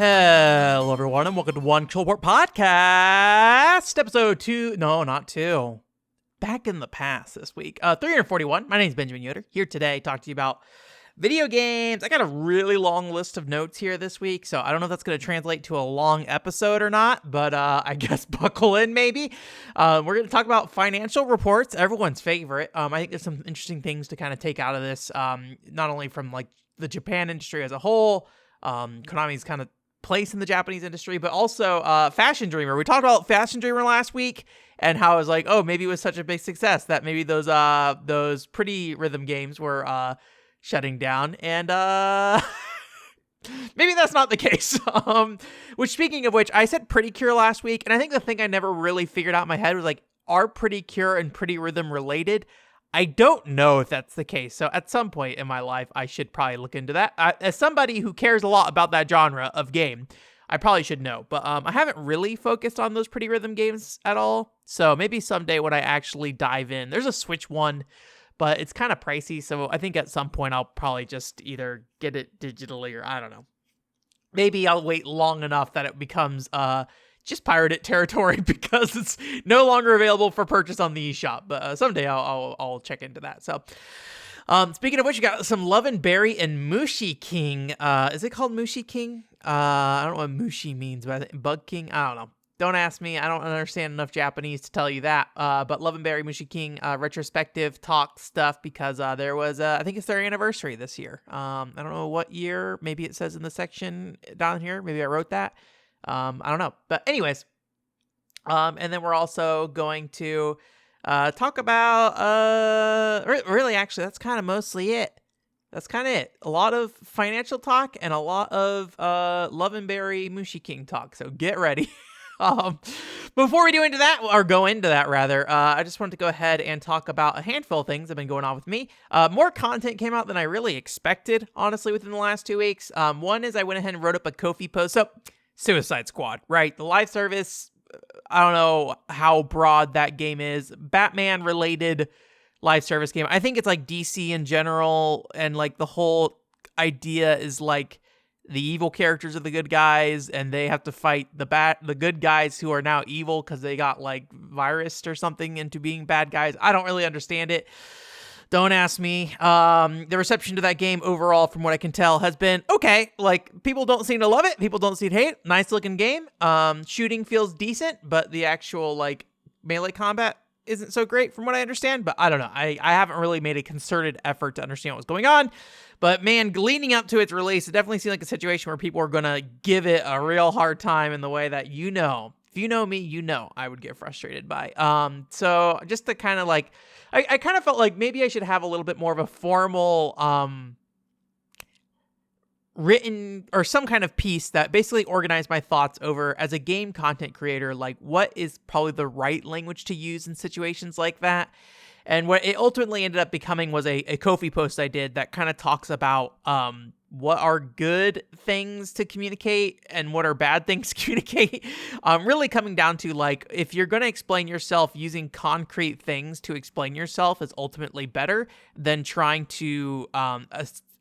Hello, everyone, and welcome to One Killport Podcast, episode 2. No, not 2. Back in the past this week. 341. My name is Benjamin Yoder. Here today to talk to you about video games. I got a really long list of notes here this week, so I don't know if that's going to translate to a long episode or not, but I guess buckle in maybe. We're going to talk about financial reports, everyone's favorite. I think there's some interesting things to kind of take out of this, not only from like the Japan industry as a whole, Konami's kind of place in the Japanese industry, but also Fashion Dreamer. We talked about Fashion Dreamer last week and how it was like, oh, maybe it was such a big success that maybe those pretty rhythm games were shutting down, and maybe that's not the case. Which, speaking of which, I said Pretty Cure last week, and I think the thing I never really figured out in my head was like, are Pretty Cure and Pretty Rhythm related? I don't know if that's the case. So at some point in my life, I should probably look into that. As somebody who cares a lot about that genre of game, I probably should know. But I haven't really focused on those Pretty Rhythm games at all. So maybe someday when I actually dive in, there's a Switch one, but it's kind of pricey. So I think at some point I'll probably just either get it digitally or I don't know. Maybe I'll wait long enough that it becomes just pirated territory because it's no longer available for purchase on the eShop. But someday I'll check into that. So, speaking of which, you got some Love and Berry and Mushi King. Is it called Mushi King? I don't know what Mushi means, but I think Bug King. I don't know. Don't ask me. I don't understand enough Japanese to tell you that. But Love and Berry Mushi King retrospective talk stuff because there was I think it's their anniversary this year. I don't know what year. Maybe it says in the section down here. Maybe I wrote that. I don't know. But anyways, and then we're also going to talk about really actually that's kind of mostly it. That's kind of it. A lot of financial talk and a lot of Love and Berry Mushi King talk. So get ready. Before we go into that, I just wanted to go ahead and talk about a handful of things that have been going on with me. More content came out than I really expected, honestly, within the last 2 weeks. One is I went ahead and wrote up a Ko-fi post. So Suicide Squad, right? The live service, I don't know how broad that game is. Batman-related live service game. I think it's like DC in general, and like the whole idea is like the evil characters are the good guys, and they have to fight the good guys who are now evil because they got like virused or something into being bad guys. I don't really understand it. Don't ask me. The reception to that game overall, from what I can tell, has been okay. Like, people don't seem to love it. People don't seem to hate it. Nice looking game. Shooting feels decent, but the actual like melee combat isn't so great from what I understand. But I don't know. I haven't really made a concerted effort to understand what's going on. But man, leading up to its release, it definitely seemed like a situation where people are going to give it a real hard time in the way that, you know, if you know me, you know I would get frustrated by. So just to kind of like, I kind of felt like maybe I should have a little bit more of a formal written or some kind of piece that basically organized my thoughts over, as a game content creator, like what is probably the right language to use in situations like that. And what it ultimately ended up becoming was a Ko-fi post I did that kind of talks about what are good things to communicate and what are bad things to communicate. Really coming down to like, if you're going to explain yourself, using concrete things to explain yourself is ultimately better than trying to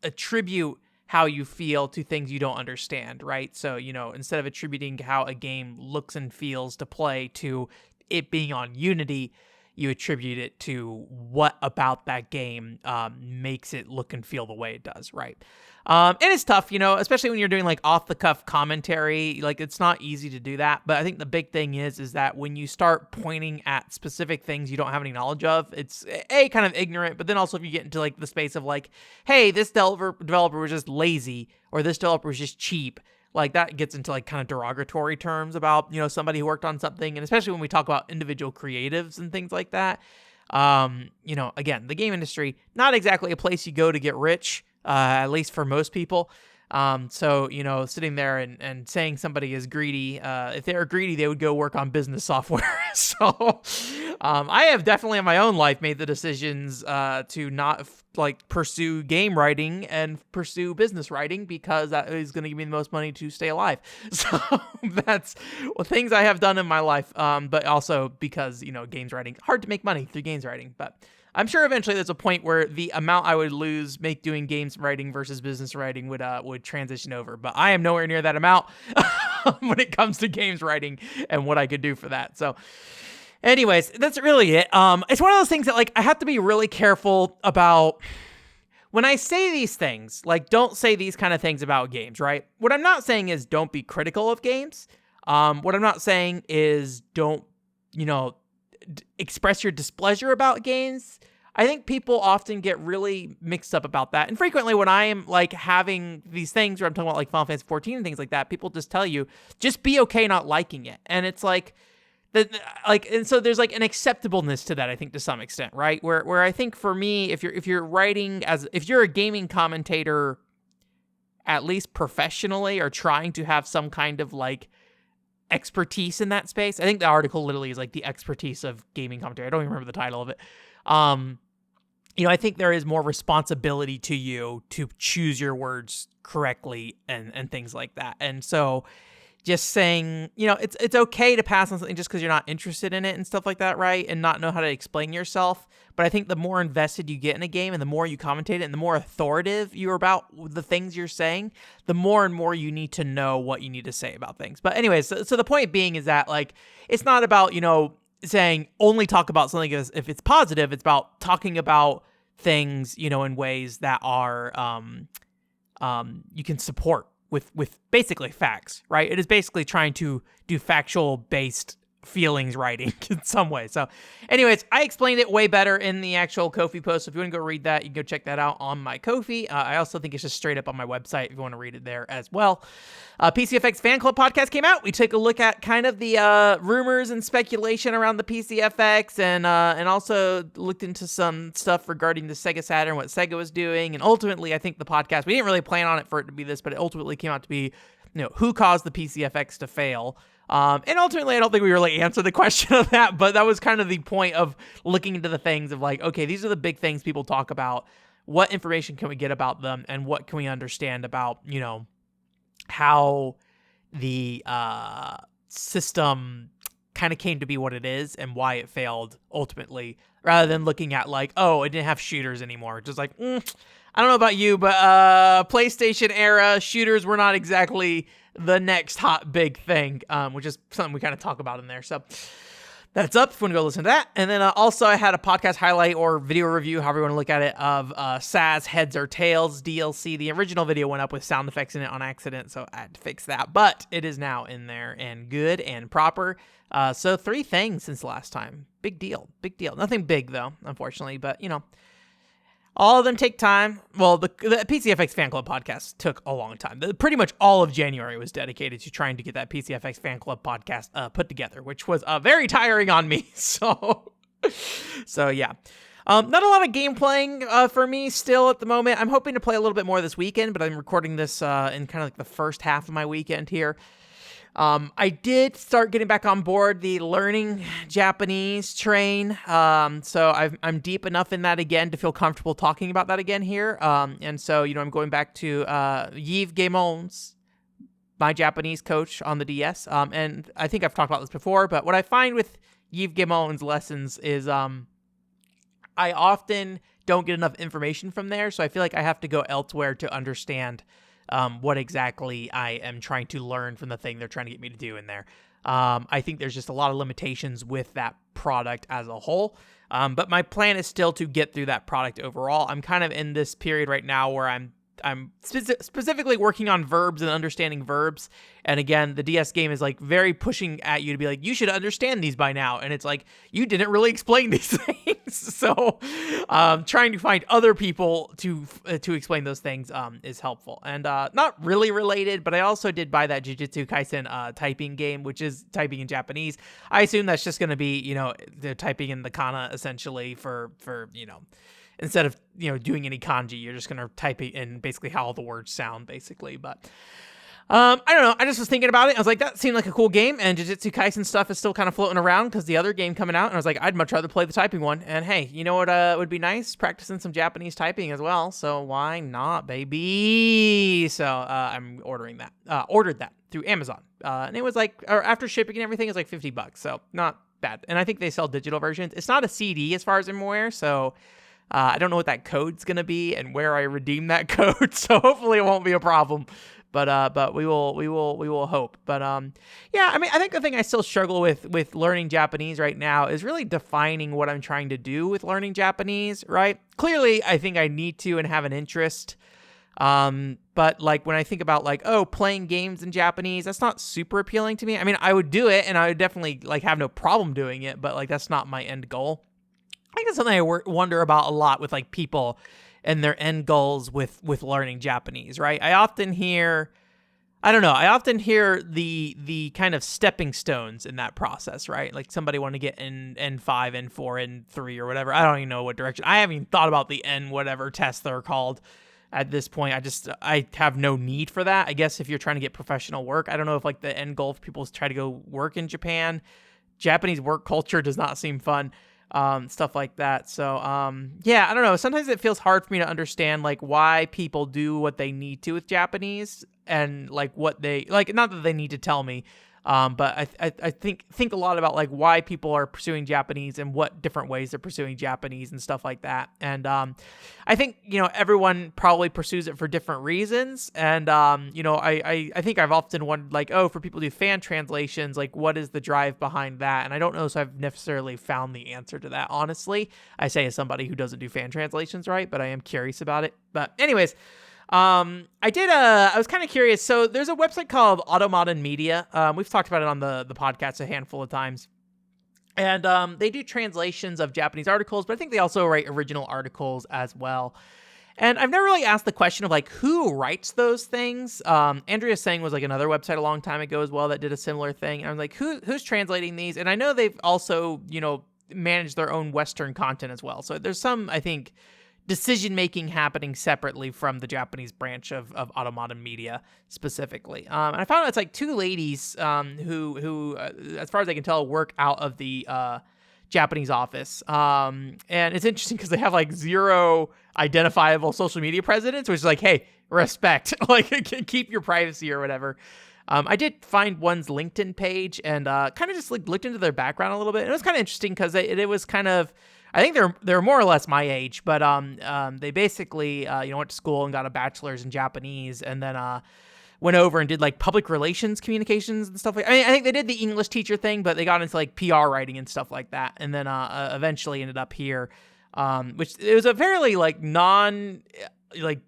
attribute how you feel to things you don't understand, right? So, you know, instead of attributing how a game looks and feels to play to it being on Unity, you attribute it to what about that game makes it look and feel the way it does, right? And it's tough, you know, especially when you're doing like off-the-cuff commentary. Like, it's not easy to do that. But I think the big thing is that when you start pointing at specific things you don't have any knowledge of, it's kind of ignorant. But then also if you get into like the space of like, hey, this developer was just lazy, or this developer was just cheap, like that gets into like kind of derogatory terms about, you know, somebody who worked on something. And especially when we talk about individual creatives and things like that. You know, again, the game industry, not exactly a place you go to get rich, at least for most people. So, you know, sitting there and saying somebody is greedy, if they were greedy, they would go work on business software. So, I have definitely in my own life made the decisions to not pursue game writing and pursue business writing because that is going to give me the most money to stay alive. So that's things I have done in my life. But also because, games writing, hard to make money through games writing. But I'm sure eventually there's a point where the amount I would lose doing games writing versus business writing would transition over. But I am nowhere near that amount when it comes to games writing and what I could do for that. So anyways, that's really it. It's one of those things that I have to be really careful about when I say these things. Don't say these kind of things about games, right? What I'm not saying is don't be critical of games. What I'm not saying is don't, express your displeasure about games. I think people often get really mixed up about that. And frequently when I am having these things where I'm talking about Final Fantasy 14 and things like that, people just tell you, just be okay not liking it. And it's and so there's an acceptableness to that, I think, to some extent, right? Where I think for me, if you're writing if you're a gaming commentator, at least professionally, or trying to have some kind of expertise in that space, I think the article literally is the expertise of gaming commentary. I don't even remember the title of it. I think there is more responsibility to you to choose your words correctly and things like that. And so just saying, it's okay to pass on something just because you're not interested in it and stuff like that, right? And not know how to explain yourself. But I think the more invested you get in a game and the more you commentate it and the more authoritative you're about the things you're saying, the more and more you need to know what you need to say about things. But anyways, so the point being is that it's not about, saying only talk about something if it's positive. It's about talking about things, in ways that are you can support with basically facts, right? It is basically trying to do factual based feelings writing in some way. So anyways, I explained it way better in the actual Ko-fi post. So if you want to go read that, you can go check that out on my Ko-fi. I also think it's just straight up on my website if you want to read it there as well. PCFX Fan Club podcast came out. We took a look at kind of the rumors and speculation around the PCFX and also looked into some stuff regarding the Sega Saturn, what Sega was doing. And ultimately, I think the podcast, we didn't really plan on it for it to be this, but it ultimately came out to be, who caused the PCFX to fail. And ultimately, I don't think we really answered the question of that, but that was kind of the point of looking into the things of okay, these are the big things people talk about. What information can we get about them, and what can we understand about, how the system kind of came to be what it is and why it failed ultimately, rather than looking at oh, it didn't have shooters anymore. Just I don't know about you, but PlayStation era shooters were not exactly the next hot big thing, which is something we kind of talk about in there. So that's up if you want to go listen to that. And then also I had a podcast highlight or video review, however you want to look at it, of SAS Heads or Tails DLC. The original video went up with sound effects in it on accident, so I had to fix that. But it is now in there and good and proper. So 3 things since last time. Big deal. Nothing big, though, unfortunately, but, all of them take time. Well, the PCFX Fan Club podcast took a long time. Pretty much all of January was dedicated to trying to get that PCFX Fan Club podcast put together, which was very tiring on me. So yeah. Not a lot of game playing for me still at the moment. I'm hoping to play a little bit more this weekend, but I'm recording this in kind of the first half of my weekend here. I did start getting back on board the learning Japanese train. So I'm deep enough in that again to feel comfortable talking about that again here. And so, I'm going back to Yves Gamon's, my Japanese coach on the DS. And I think I've talked about this before, but what I find with Yves Gamon's lessons is I often don't get enough information from there. So I feel like I have to go elsewhere to understand what exactly I am trying to learn from the thing they're trying to get me to do in there. I think there's just a lot of limitations with that product as a whole. But my plan is still to get through that product overall. I'm kind of in this period right now where I'm specifically working on verbs and understanding verbs. And again, the DS game is very pushing at you to be you should understand these by now. And it's you didn't really explain these things. So trying to find other people to explain those things is helpful. And not really related, but I also did buy that Jujutsu Kaisen typing game, which is typing in Japanese. I assume that's just going to be, they're typing in the kana essentially for instead of, doing any kanji, you're just going to type it in basically how all the words sound, basically. But I don't know. I just was thinking about it. I was like, that seemed like a cool game, and Jujutsu Kaisen stuff is still kind of floating around because the other game coming out, and I was like, I'd much rather play the typing one. And hey, you know what would be nice? Practicing some Japanese typing as well. So why not, baby? So I'm ordering that. Ordered that through Amazon, and it was like, or after shipping and everything, it's like $50. So not bad. And I think they sell digital versions. It's not a CD as far as I'm aware. So I don't know what that code's gonna be and where I redeem that code. So hopefully it won't be a problem. But we will hope. But yeah, I mean, I think the thing I still struggle with learning Japanese right now is really defining what I'm trying to do with learning Japanese, right? Clearly, I think I need to and have an interest. But like when I think about like, oh, playing games in Japanese, that's not super appealing to me. I mean, I would do it and I would definitely like have no problem doing it, but like that's not my end goal. I think that's something I wonder about a lot with like people and their end goals with learning Japanese, right? I often hear the kind of stepping stones in that process, right? Like somebody want to get in N5, N4, N3 or whatever. I don't even know what direction. I haven't even thought about the N whatever tests they're called at this point. I have no need for that. I guess if you're trying to get professional work, I don't know if like the end goal for people is try to go work in Japan. Japanese work culture does not seem fun. Stuff like that. So, yeah, I don't know. Sometimes it feels hard for me to understand like why people do what they need to with Japanese and like what they like, not that they need to tell me. But I think a lot about like why people are pursuing Japanese and what different ways they're pursuing Japanese and stuff like that. And, I think, everyone probably pursues it for different reasons. And, I think I've often wondered like, oh, for people who do fan translations, like what is the drive behind that? And I don't know. So I've necessarily found the answer to that. Honestly, I say as somebody who doesn't do fan translations, right? But I am curious about it. But anyways, I was kind of curious. So there's a website called Automaton Media. We've talked about it on the podcast a handful of times. And they do translations of Japanese articles, but I think they also write original articles as well. And I've never really asked the question of like who writes those things. Andrea Sang was like another website a long time ago as well that did a similar thing. And I'm like, who's translating these? And I know they've also, managed their own Western content as well. So there's some, I think, decision-making happening separately from the Japanese branch of Automaton Media specifically. And I found out it's like two ladies who as far as I can tell, work out of the Japanese office. And it's interesting because they have like zero identifiable social media presence, which is like, hey, respect, like keep your privacy or whatever. I did find one's LinkedIn page and kind of just like looked into their background a little bit. And it was kind of interesting because it was kind of, I think they're more or less my age, but they basically went to school and got a bachelor's in Japanese, and then went over and did like public relations communications and stuff like. I mean, I think they did the English teacher thing, but they got into like PR writing and stuff like that, and then eventually ended up here, which it was a fairly like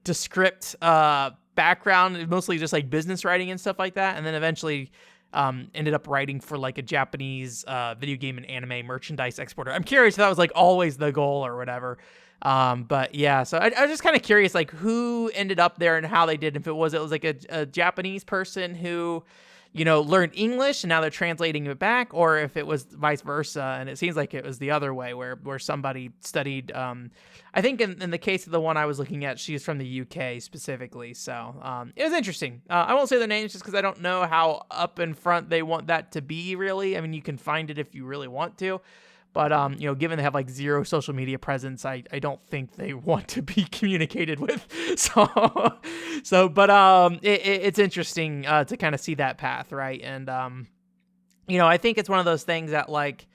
descript background, mostly just like business writing and stuff like that, and then eventually ended up writing for like a Japanese video game and anime merchandise exporter. I'm curious if that was like always the goal or whatever. But yeah, so I was just kind of curious like who ended up there and how they did. If it was like a Japanese person who, learned English and now they're translating it back, or if it was vice versa. And it seems like it was the other way where somebody studied, I think in the case of the one I was looking at, she's from the UK specifically. So it was interesting. I won't say their names just because I don't know how up in front they want that to be really. I mean, you can find it if you really want to. But, given they have like zero social media presence, I don't think they want to be communicated with. But it's interesting to kind of see that path, right? And, I think it's one of those things that like,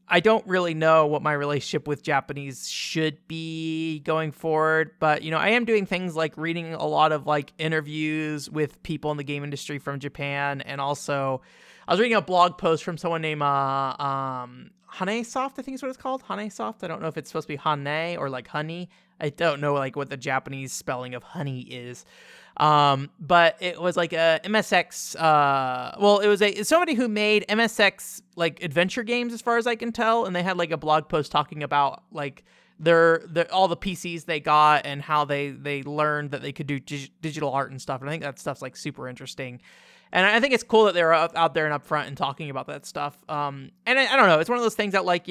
I don't really know what my relationship with Japanese should be going forward, but, I am doing things like reading a lot of like interviews with people in the game industry from Japan. And also I was reading a blog post from someone named, Hanesoft, I think is what it's called. Hanesoft. I don't know if it's supposed to be Hane or like honey. I don't know like what the Japanese spelling of honey is. But it was like a MSX. It was somebody who made MSX like adventure games, as far as I can tell, and they had like a blog post talking about like their all the PCs they got and how they learned that they could do digital art and stuff. And I think that stuff's like super interesting. And I think it's cool that they're out there and upfront and talking about that stuff. And I don't know, it's one of those things that like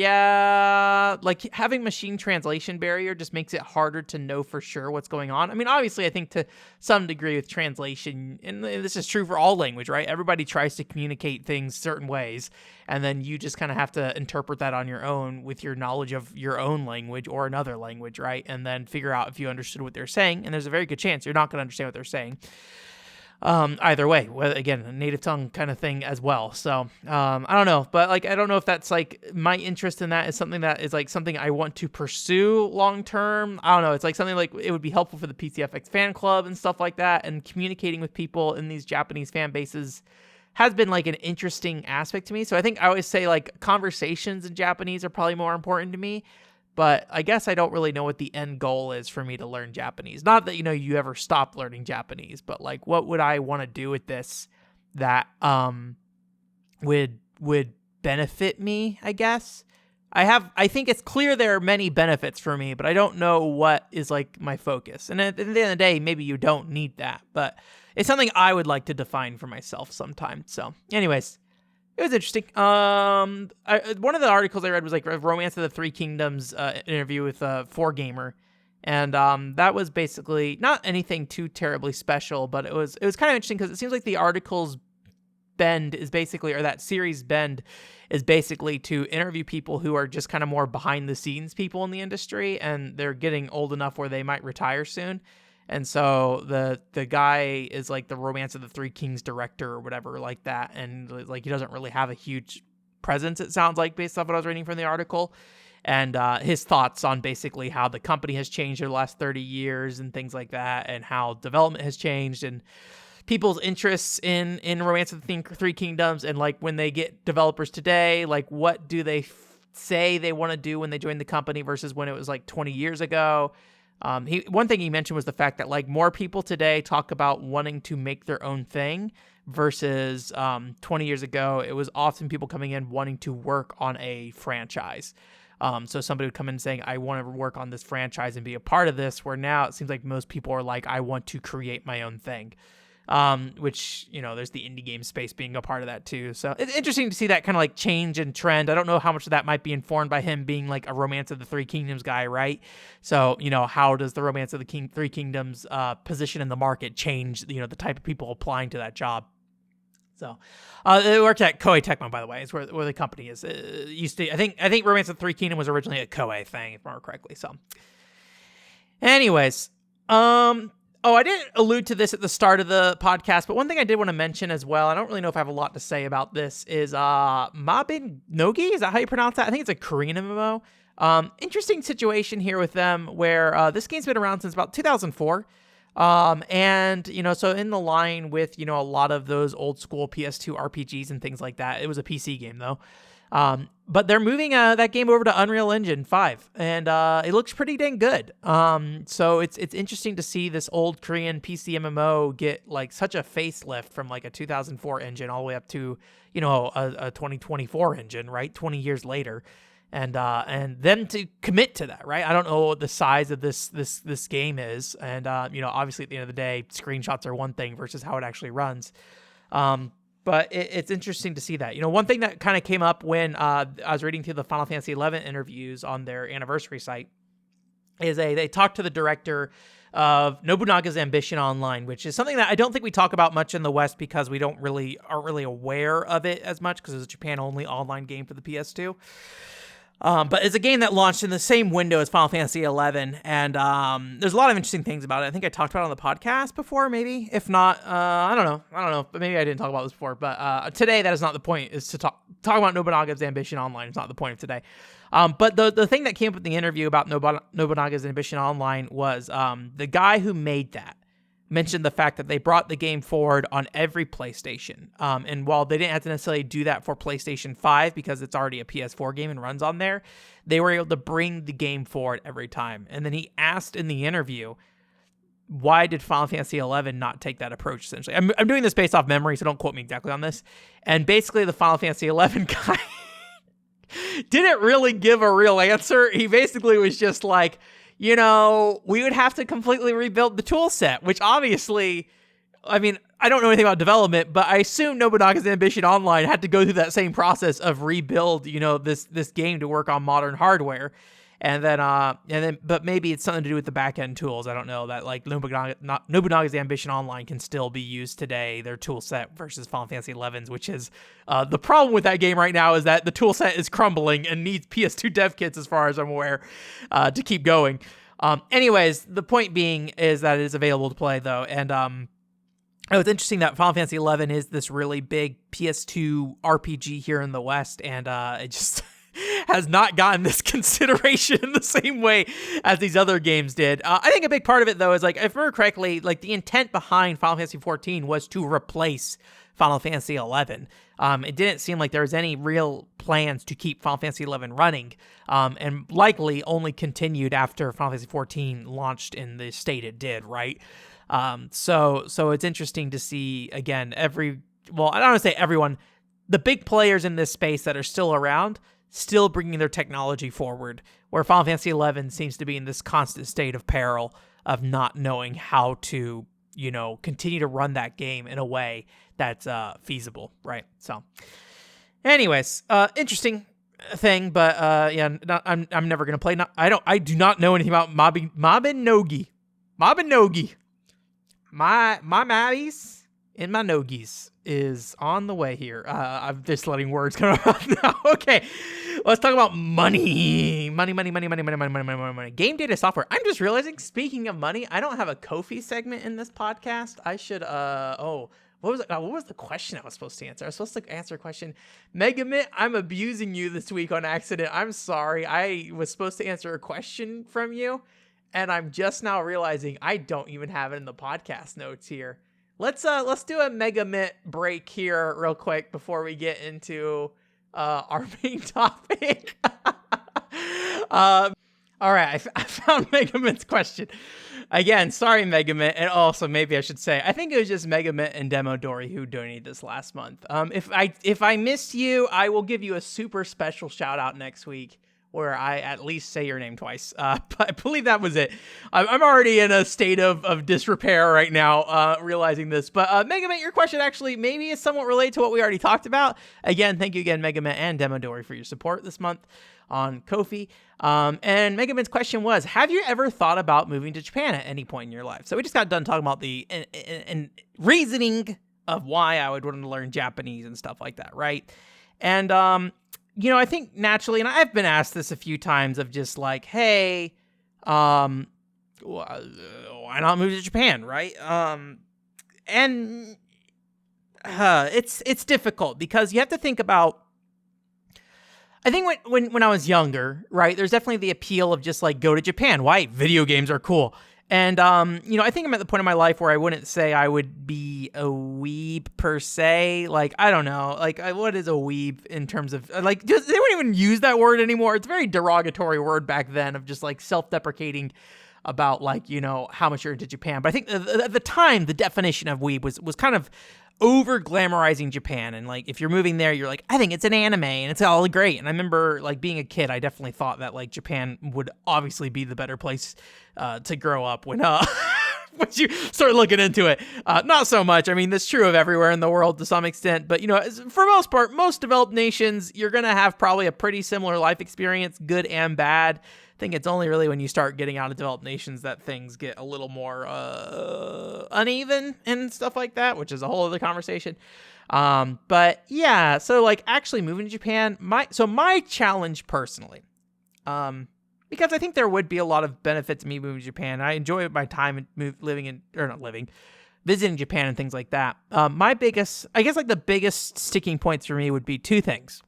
having machine translation barrier just makes it harder to know for sure what's going on. I mean, obviously, I think to some degree with translation, and this is true for all language, right? Everybody tries to communicate things certain ways, and then you just kind of have to interpret that on your own with your knowledge of your own language or another language, right? And then figure out if you understood what they're saying. And there's a very good chance you're not going to understand what they're saying. Either way, again, a native tongue kind of thing as well. So, I don't know, but like, I don't know if that's like my interest in that is something that is like something I want to pursue long-term. I don't know. It's like something like it would be helpful for the PCFX fan club and stuff like that. And communicating with people in these Japanese fan bases has been like an interesting aspect to me. So I think I always say like conversations in Japanese are probably more important to me. But I guess I don't really know what the end goal is for me to learn Japanese. Not that, you ever stop learning Japanese, but like, what would I want to do with this that would benefit me, I guess? I think it's clear there are many benefits for me, but I don't know what is like my focus. And at the end of the day, maybe you don't need that, but it's something I would like to define for myself sometime. So anyways, it was interesting. One of the articles I read was like Romance of the Three Kingdoms interview with 4Gamer, and that was basically not anything too terribly special, but it was kind of interesting because it seems like the article's bend is basically, or that series bend is basically to interview people who are just kind of more behind the scenes people in the industry, and they're getting old enough where they might retire soon. And so the guy is like the Romance of the Three Kings director or whatever like that. And like, he doesn't really have a huge presence, it sounds like, based off what I was reading from the article. And his thoughts on basically how the company has changed over the last 30 years and things like that, and how development has changed and people's interests in Romance of the Three Kingdoms. And like when they get developers today, like what do they say they want to do when they join the company versus when it was like 20 years ago. One thing he mentioned was the fact that like more people today talk about wanting to make their own thing versus 20 years ago, it was often people coming in wanting to work on a franchise. So somebody would come in saying, I want to work on this franchise and be a part of this, where now it seems like most people are like, I want to create my own thing. Which, there's the indie game space being a part of that too. So it's interesting to see that kind of like change and trend. I don't know how much of that might be informed by him being like a Romance of the Three Kingdoms guy, right? So, how does the Romance of the Three Kingdoms position in the market change, the type of people applying to that job? So, it worked at Koei Tecmo, by the way, is where the company is. Used to, I think Romance of the Three Kingdoms was originally a Koei thing, if I remember correctly. So, anyways, oh, I didn't allude to this at the start of the podcast, but one thing I did want to mention as well, I don't really know if I have a lot to say about this, is Mabin Nogi? Is that how you pronounce that? I think it's a Korean MMO. Interesting situation here with them where this game's been around since about 2004. And, so in the line with, a lot of those old school PS2 RPGs and things like that, it was a PC game though. But they're moving that game over to Unreal Engine 5, and it looks pretty dang good. So it's interesting to see this old Korean PC MMO get like such a facelift from like a 2004 engine all the way up to a 2024 engine, right? 20 years later, and them to commit to that, right? I don't know what the size of this game is, and obviously at the end of the day, screenshots are one thing versus how it actually runs. But it's interesting to see that. One thing that kind of came up when I was reading through the Final Fantasy XI interviews on their anniversary site is they talked to the director of Nobunaga's Ambition Online, which is something that I don't think we talk about much in the West because we aren't really aware of it as much because it's a Japan-only online game for the PS2. But it's a game that launched in the same window as Final Fantasy XI, and there's a lot of interesting things about it. I think I talked about it on the podcast before, maybe. If not, I don't know, but maybe I didn't talk about this before. But today, that is not the point, is to talk about Nobunaga's Ambition Online. It's not the point of today. But the thing that came up in the interview about Nobunaga's Ambition Online was the guy who made that mentioned the fact that they brought the game forward on every PlayStation. And while they didn't have to necessarily do that for PlayStation 5 because it's already a PS4 game and runs on there, they were able to bring the game forward every time. And then he asked in the interview, why did Final Fantasy XI not take that approach, essentially? I'm doing this based off memory, so don't quote me exactly on this. And basically the Final Fantasy XI guy didn't really give a real answer. He basically was just like, we would have to completely rebuild the tool set, which obviously I mean, I don't know anything about development, but I assume Nobunaga's Ambition Online had to go through that same process of rebuild, this game to work on modern hardware. But maybe it's something to do with the back end tools. I don't know that like Nobunaga's Ambition Online can still be used today. Their tool set versus Final Fantasy XI's, which is the problem with that game right now is that the tool set is crumbling and needs PS2 dev kits, as far as I'm aware, to keep going. Anyways, the point being is that it is available to play though, and it's interesting that Final Fantasy XI is this really big PS2 RPG here in the West, and it just has not gotten this consideration in the same way as these other games did. I think a big part of it, though, is, like, if I remember correctly, like, the intent behind Final Fantasy XIV was to replace Final Fantasy XI. It didn't seem like there was any real plans to keep Final Fantasy XI running, and likely only continued after Final Fantasy XIV launched in the state it did, right? So it's interesting to see, again, I don't want to say everyone, the big players in this space that are still around, still bringing their technology forward, where Final Fantasy XI seems to be in this constant state of peril of not knowing how to, continue to run that game in a way that's feasible, right? So, anyways, interesting thing, but I'm never gonna play. I do not know anything about Mabinogi. My Mabbies in my Nogis is on the way here. I'm just letting words come out now. Okay, let's talk about money. Money. Game data software. I'm just realizing, speaking of money, I don't have a Ko-fi segment in this podcast. I should, what was the question I was supposed to answer? I was supposed to answer a question. Megamit, I'm abusing you this week on accident. I'm sorry. I was supposed to answer a question from you, and I'm just now realizing I don't even have it in the podcast notes here. Let's do a Megamit break here real quick before we get into our main topic. All right, I found Megamit's question. Again, sorry, Megamit, and also maybe I should say, I think it was just Megamit and Demodori who donated this last month. If I missed you, I will give you a super special shout out next week, where I at least say your name twice. But I believe that was it. I'm already in a state of disrepair right now, realizing this. But Megamit, your question actually maybe is somewhat related to what we already talked about. Again, thank you again, Megamit and Demodori, for your support this month on Ko-fi. And Megamit's question was, have you ever thought about moving to Japan at any point in your life? So we just got done talking about the reasoning of why I would want to learn Japanese and stuff like that, right? And I think naturally, and I've been asked this a few times of just like, hey, why not move to Japan, right? It's difficult because you have to think about, I think when I was younger, right, there's definitely the appeal of just like, go to Japan. Why? Video games are cool. And, I think I'm at the point in my life where I wouldn't say I would be a weeb per se. Like, I don't know. Like, what is a weeb in terms of, like, they wouldn't even use that word anymore. It's a very derogatory word back then of just, like, self-deprecating about, like, how much you're into Japan. But I think at the time, the definition of weeb was kind of over-glamorizing Japan. And, like, if you're moving there, you're like, I think it's an anime, and it's all great. And I remember, like, being a kid, I definitely thought that, like, Japan would obviously be the better place to grow up when once you start looking into it. Not so much. I mean, that's true of everywhere in the world to some extent. But, for most part, most developed nations, you're going to have probably a pretty similar life experience, good and bad. I think it's only really when you start getting out of developed nations that things get a little more uneven and stuff like that, which is a whole other conversation. But yeah, so like actually moving to Japan, my challenge personally, because I think there would be a lot of benefit to me moving to Japan. I enjoy my time visiting Japan and things like that. My biggest, I guess like the biggest sticking points for me would be two things.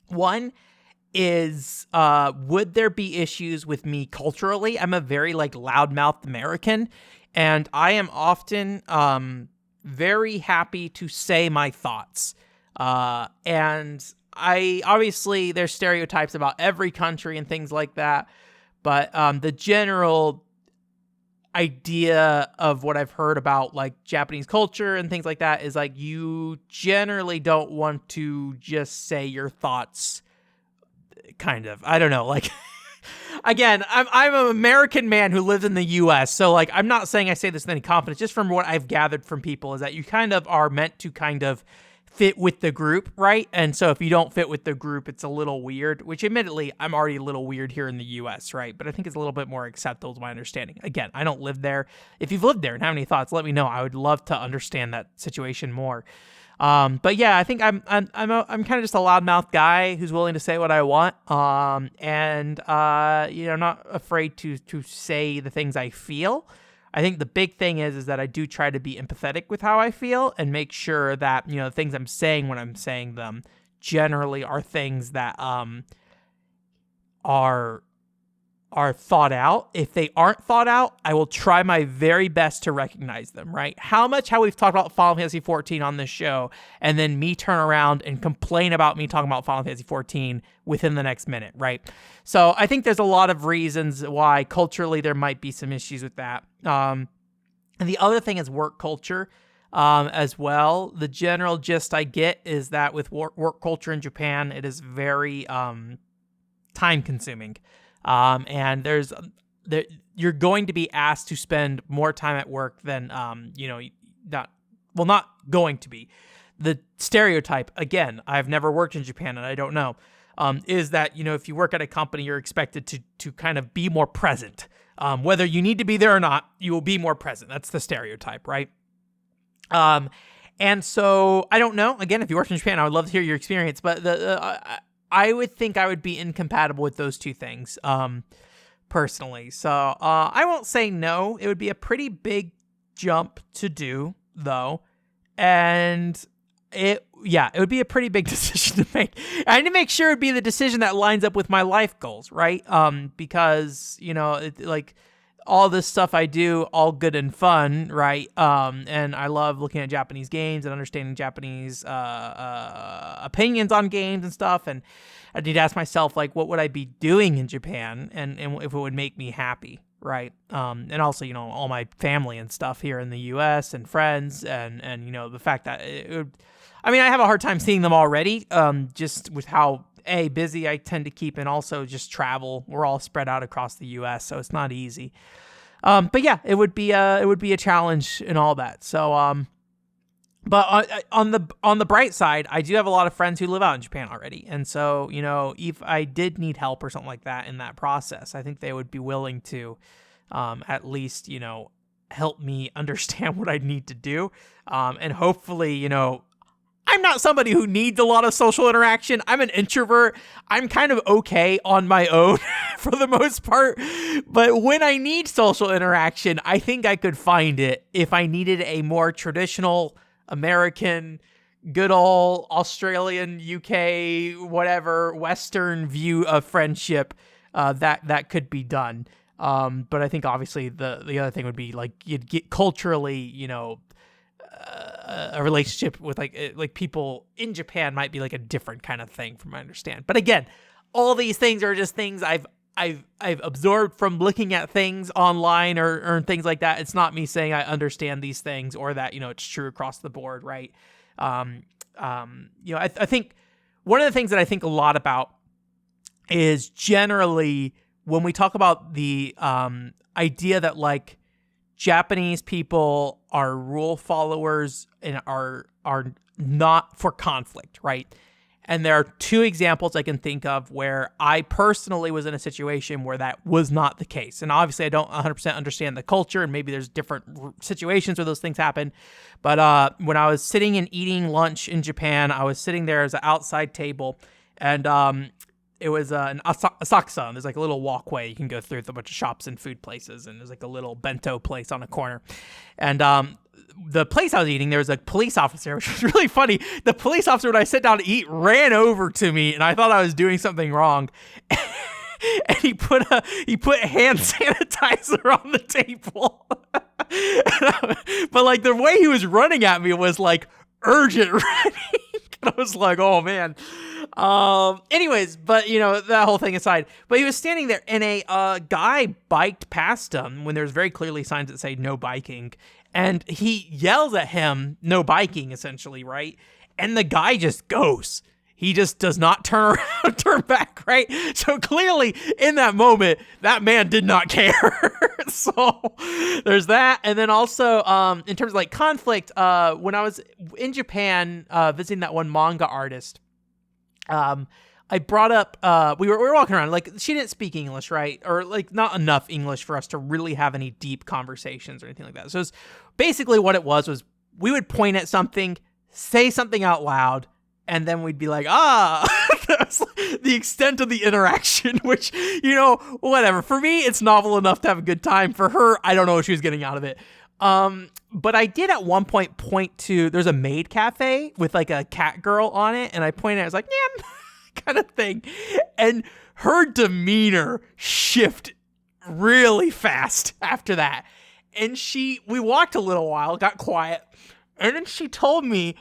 One is, would there be issues with me culturally? I'm a very like loudmouthed American, and I am often very happy to say my thoughts. And I obviously there's stereotypes about every country and things like that, but the general idea of what I've heard about like Japanese culture and things like that is like you generally don't want to just say your thoughts. Kind of. I don't know. Like, Again, I'm an American man who lives in the U.S., so like I'm not saying I say this with any confidence. Just from what I've gathered from people is that you kind of are meant to kind of fit with the group, right? And so if you don't fit with the group, it's a little weird, which admittedly, I'm already a little weird here in the US, right? But I think it's a little bit more acceptable to my understanding. Again, I don't live there. If you've lived there and have any thoughts, let me know. I would love to understand that situation more. But yeah, I think I'm kind of just a loudmouth guy who's willing to say what I want. And not afraid to say the things I feel. I think the big thing is that I do try to be empathetic with how I feel and make sure that, the things I'm saying when I'm saying them generally are things that are thought out. If they aren't thought out, I will try my very best to recognize them, right? How we've talked about Final Fantasy XIV on this show, and then me turn around and complain about me talking about Final Fantasy XIV within the next minute, right? So I think there's a lot of reasons why culturally there might be some issues with that. And the other thing is work culture as well. The general gist I get is that with work culture in Japan, it is very time consuming. And you're going to be asked to spend more time at work than, not going to be. The stereotype, again, I've never worked in Japan and I don't know, is that, if you work at a company, you're expected to kind of be more present. Whether you need to be there or not, you will be more present. That's the stereotype, right? And so I don't know. Again, if you work in Japan, I would love to hear your experience, but I would think I would be incompatible with those two things, personally. So I won't say no. It would be a pretty big jump to do, though, and it would be a pretty big decision to make. I need to make sure it'd be the decision that lines up with my life goals, right? Because all this stuff I do, all good and fun, right? And I love looking at Japanese games and understanding Japanese opinions on games and stuff. And I need to ask myself, what would I be doing in Japan, and if it would make me happy, right? And also, all my family and stuff here in the U.S. and friends, and the fact that I have a hard time seeing them already, just with how busy I tend to keep, and also just travel. We're all spread out across the U.S., so it's not easy. But yeah, it would be a challenge and all that. So, but on the bright side, I do have a lot of friends who live out in Japan already, and so if I did need help or something like that in that process, I think they would be willing to, at least help me understand what I need to do, and hopefully I'm not somebody who needs a lot of social interaction. I'm an introvert. I'm kind of okay on my own for the most part. But when I need social interaction, I think I could find it if I needed a more traditional American, good old Australian, UK, whatever, Western view of friendship. That could be done. But I think obviously the other thing would be you'd get culturally, a relationship with like people in Japan might be a different kind of thing from what I understand. But again, all these things are just things I've absorbed from looking at things online or things like that. It's not me saying I understand these things or that, it's true across the board. Right. I think one of the things that I think a lot about is generally when we talk about the idea that Japanese people are rule followers and are not for conflict, right? And there are two examples I can think of where I personally was in a situation where that was not the case. And obviously I don't 100% understand the culture, and maybe there's different situations where those things happen. But when I was sitting and eating lunch in Japan, I was sitting there as an outside table, and it was an Asakusa. There's a little walkway you can go through with a bunch of shops and food places, and there's a little bento place on a corner. And the place I was eating, there was a police officer, which was really funny. The police officer, when I sat down to eat, ran over to me, and I thought I was doing something wrong. And he put hand sanitizer on the table. But the way he was running at me was urgent running. And I was like, oh man. Anyways, but that whole thing aside, but he was standing there and a guy biked past him when there's very clearly signs that say no biking. And he yells at him, no biking, essentially, right? And the guy just goes. he just does not turn around, turn back, right? So clearly in that moment, that man did not care. So there's that. And then also in terms of like conflict, when I was in Japan visiting that one manga artist, I brought up, we were walking around, like, she didn't speak English, right? Or, like, not enough English for us to really have any deep conversations or anything like that. So it's basically what it was we would point at something, say something out loud, and then we'd be like, that's the extent of the interaction, which, whatever. For me, it's novel enough to have a good time. For her, I don't know what she was getting out of it. But I did at one point to, there's a maid cafe with, like, a cat girl on it, and I pointed at it, I was like, yeah, kind of thing. And her demeanor shifted really fast after that. And we walked a little while, got quiet, and then she told me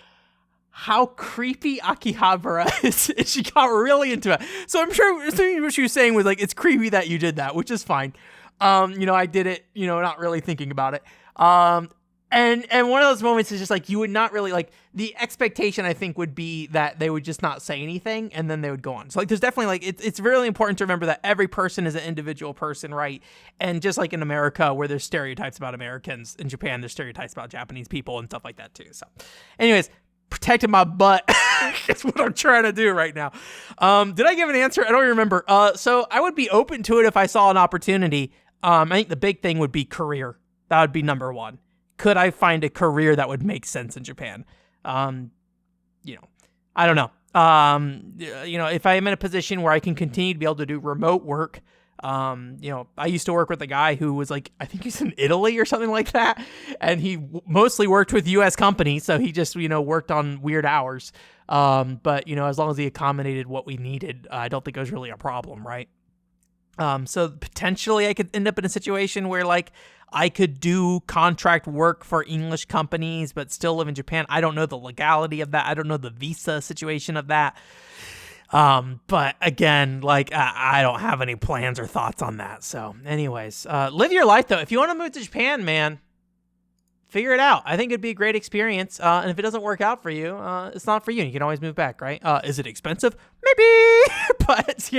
how creepy Akihabara is. And she got really into it. So I'm sure what she was saying was like, it's creepy that you did that, which is fine. I did it, not really thinking about it. And one of those moments is just like, you would not really like, the expectation I think would be that they would just not say anything and then they would go on. So like, there's definitely like, it's really important to remember that every person is an individual person, right? And just like in America where there's stereotypes about Americans, in Japan there's stereotypes about Japanese people and stuff like that too. So anyways, protecting my butt is what I'm trying to do right now. Did I give an answer? I don't remember. So I would be open to it if I saw an opportunity. I think the big thing would be career. That would be number one. Could I find a career that would make sense in Japan? I don't know. If I am in a position where I can continue to be able to do remote work, I used to work with a guy who was like, I think he's in Italy or something like that. And he mostly worked with US companies. So he just, worked on weird hours. But as long as he accommodated what we needed, I don't think it was really a problem. Right. So potentially I could end up in a situation where like I could do contract work for English companies, but still live in Japan. I don't know the legality of that. I don't know the visa situation of that. But again, like I don't have any plans or thoughts on that. So anyways, live your life though. If you want to move to Japan, man, figure it out. I think it'd be a great experience. And if it doesn't work out for you, it's not for you. You can always move back, right? Is it expensive? Maybe. But,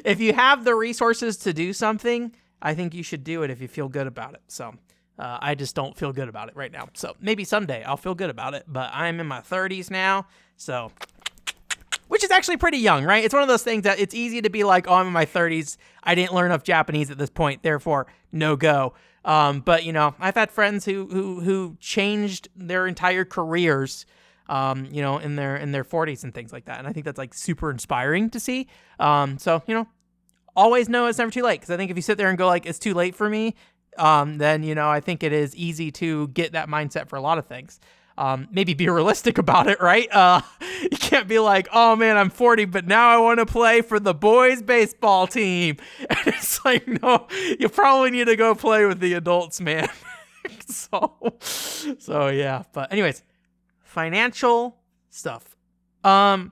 if you have the resources to do something, I think you should do it if you feel good about it. So I just don't feel good about it right now. So maybe someday I'll feel good about it. But I'm in my 30s now. So, which is actually pretty young, right? It's one of those things that it's easy to be like, oh, I'm in my 30s. I didn't learn enough Japanese at this point. Therefore, no go. But I've had friends who changed their entire careers, in their 40s and things like that. And I think that's like super inspiring to see. Always know it's never too late. Cause I think if you sit there and go like, it's too late for me, then, I think it is easy to get that mindset for a lot of things. Maybe be realistic about it, right? You can't be like, oh man, I'm 40, but now I want to play for the boys baseball team. And it's like, no, you probably need to go play with the adults, man. So yeah. But anyways, financial stuff. A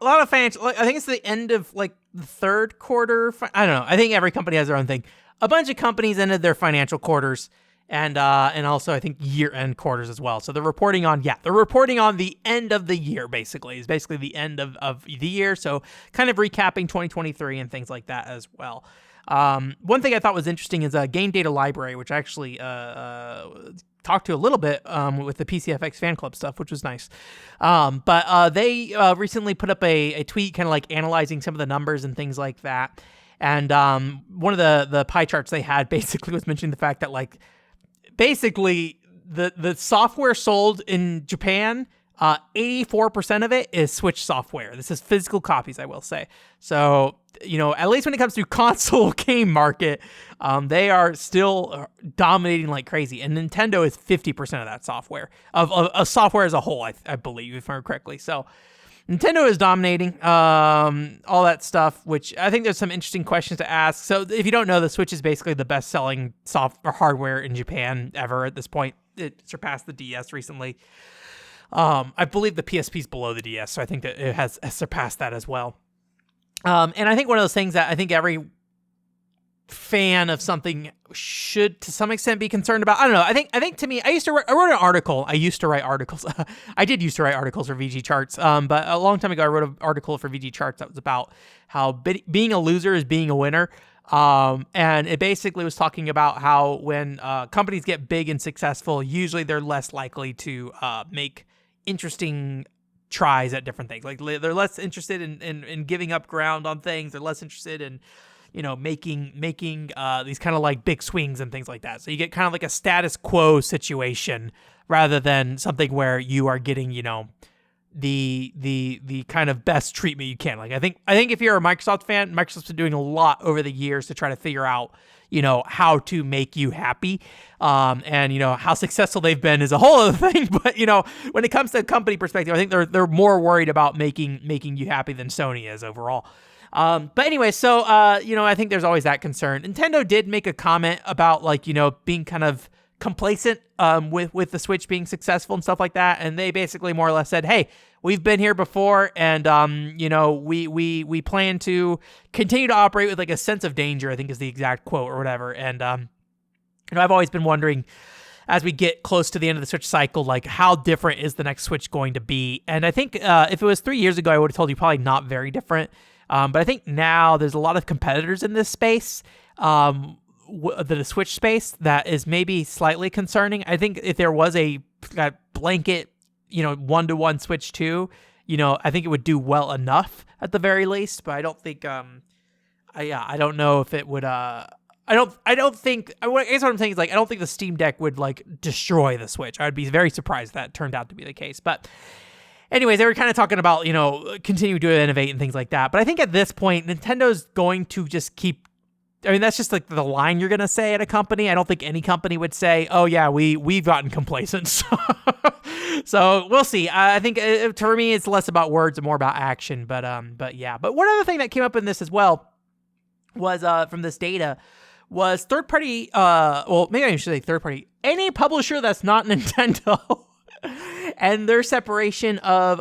lot of financial, I think it's the end of like the third quarter. I don't know. I think every company has their own thing. A bunch of companies ended their financial quarters. And also I think year-end quarters as well. So they're reporting on the end of the year, basically. It's basically the end of the year. So kind of recapping 2023 and things like that as well. One thing I thought was interesting is a Game Data Library, which I actually talked to a little bit with the PCFX fan club stuff, which was nice. But they recently put up a tweet kind of like analyzing some of the numbers and things like that. And one of the pie charts they had basically was mentioning the fact that like, basically, the software sold in Japan, 84% of it is Switch software. This is physical copies, I will say. So, at least when it comes to console game market, they are still dominating like crazy. And Nintendo is 50% of that software, of software as a whole, I believe, if I remember correctly. So, Nintendo is dominating all that stuff, which I think there's some interesting questions to ask. So if you don't know, the Switch is basically the best-selling software hardware in Japan ever at this point. It surpassed the DS recently. I believe the PSP is below the DS, so I think that it has surpassed that as well. And I think one of those things that I think every fan of something should to some extent be concerned about. I don't know. I think to me, I wrote an article. I used to write articles. I did used to write articles for VG Charts. But a long time ago, I wrote an article for VG Charts that was about how being a loser is being a winner. And it basically was talking about how when companies get big and successful, usually they're less likely to make interesting tries at different things. Like they're less interested in giving up ground on things. They're less interested in, making these kind of like big swings and things like that. So you get kind of like a status quo situation rather than something where you are getting, the kind of best treatment you can. Like I think if you're a Microsoft fan, Microsoft's been doing a lot over the years to try to figure out, how to make you happy. And how successful they've been is a whole other thing. But when it comes to company perspective, I think they're more worried about making you happy than Sony is overall. But anyway, so I think there's always that concern. Nintendo did make a comment about being kind of complacent with the Switch being successful and stuff like that, and they basically more or less said, hey, we've been here before, and we plan to continue to operate with like a sense of danger, I think is the exact quote or whatever. And I've always been wondering, as we get close to the end of the Switch cycle, like how different is the next Switch going to be? And I think if it was 3 years ago, I would have told you probably not very different. But I think now there's a lot of competitors in this space, the Switch space, that is maybe slightly concerning. I think if there was a blanket, 1-to-1 Switch 2, I think it would do well enough at the very least. But I don't think, I don't know if it would. I don't think. I guess what I'm saying is I don't think the Steam Deck would destroy the Switch. I would be very surprised if that turned out to be the case. But anyways, they were kind of talking about continue to innovate and things like that. But I think at this point, Nintendo's going to just keep. I mean, that's just the line you're going to say at a company. I don't think any company would say, oh yeah, we've gotten complacent. So we'll see. I think for me, it's less about words and more about action, but yeah. But one other thing that came up in this as well was, from this data, was third party, well, maybe I should say third party, any publisher that's not Nintendo and their separation of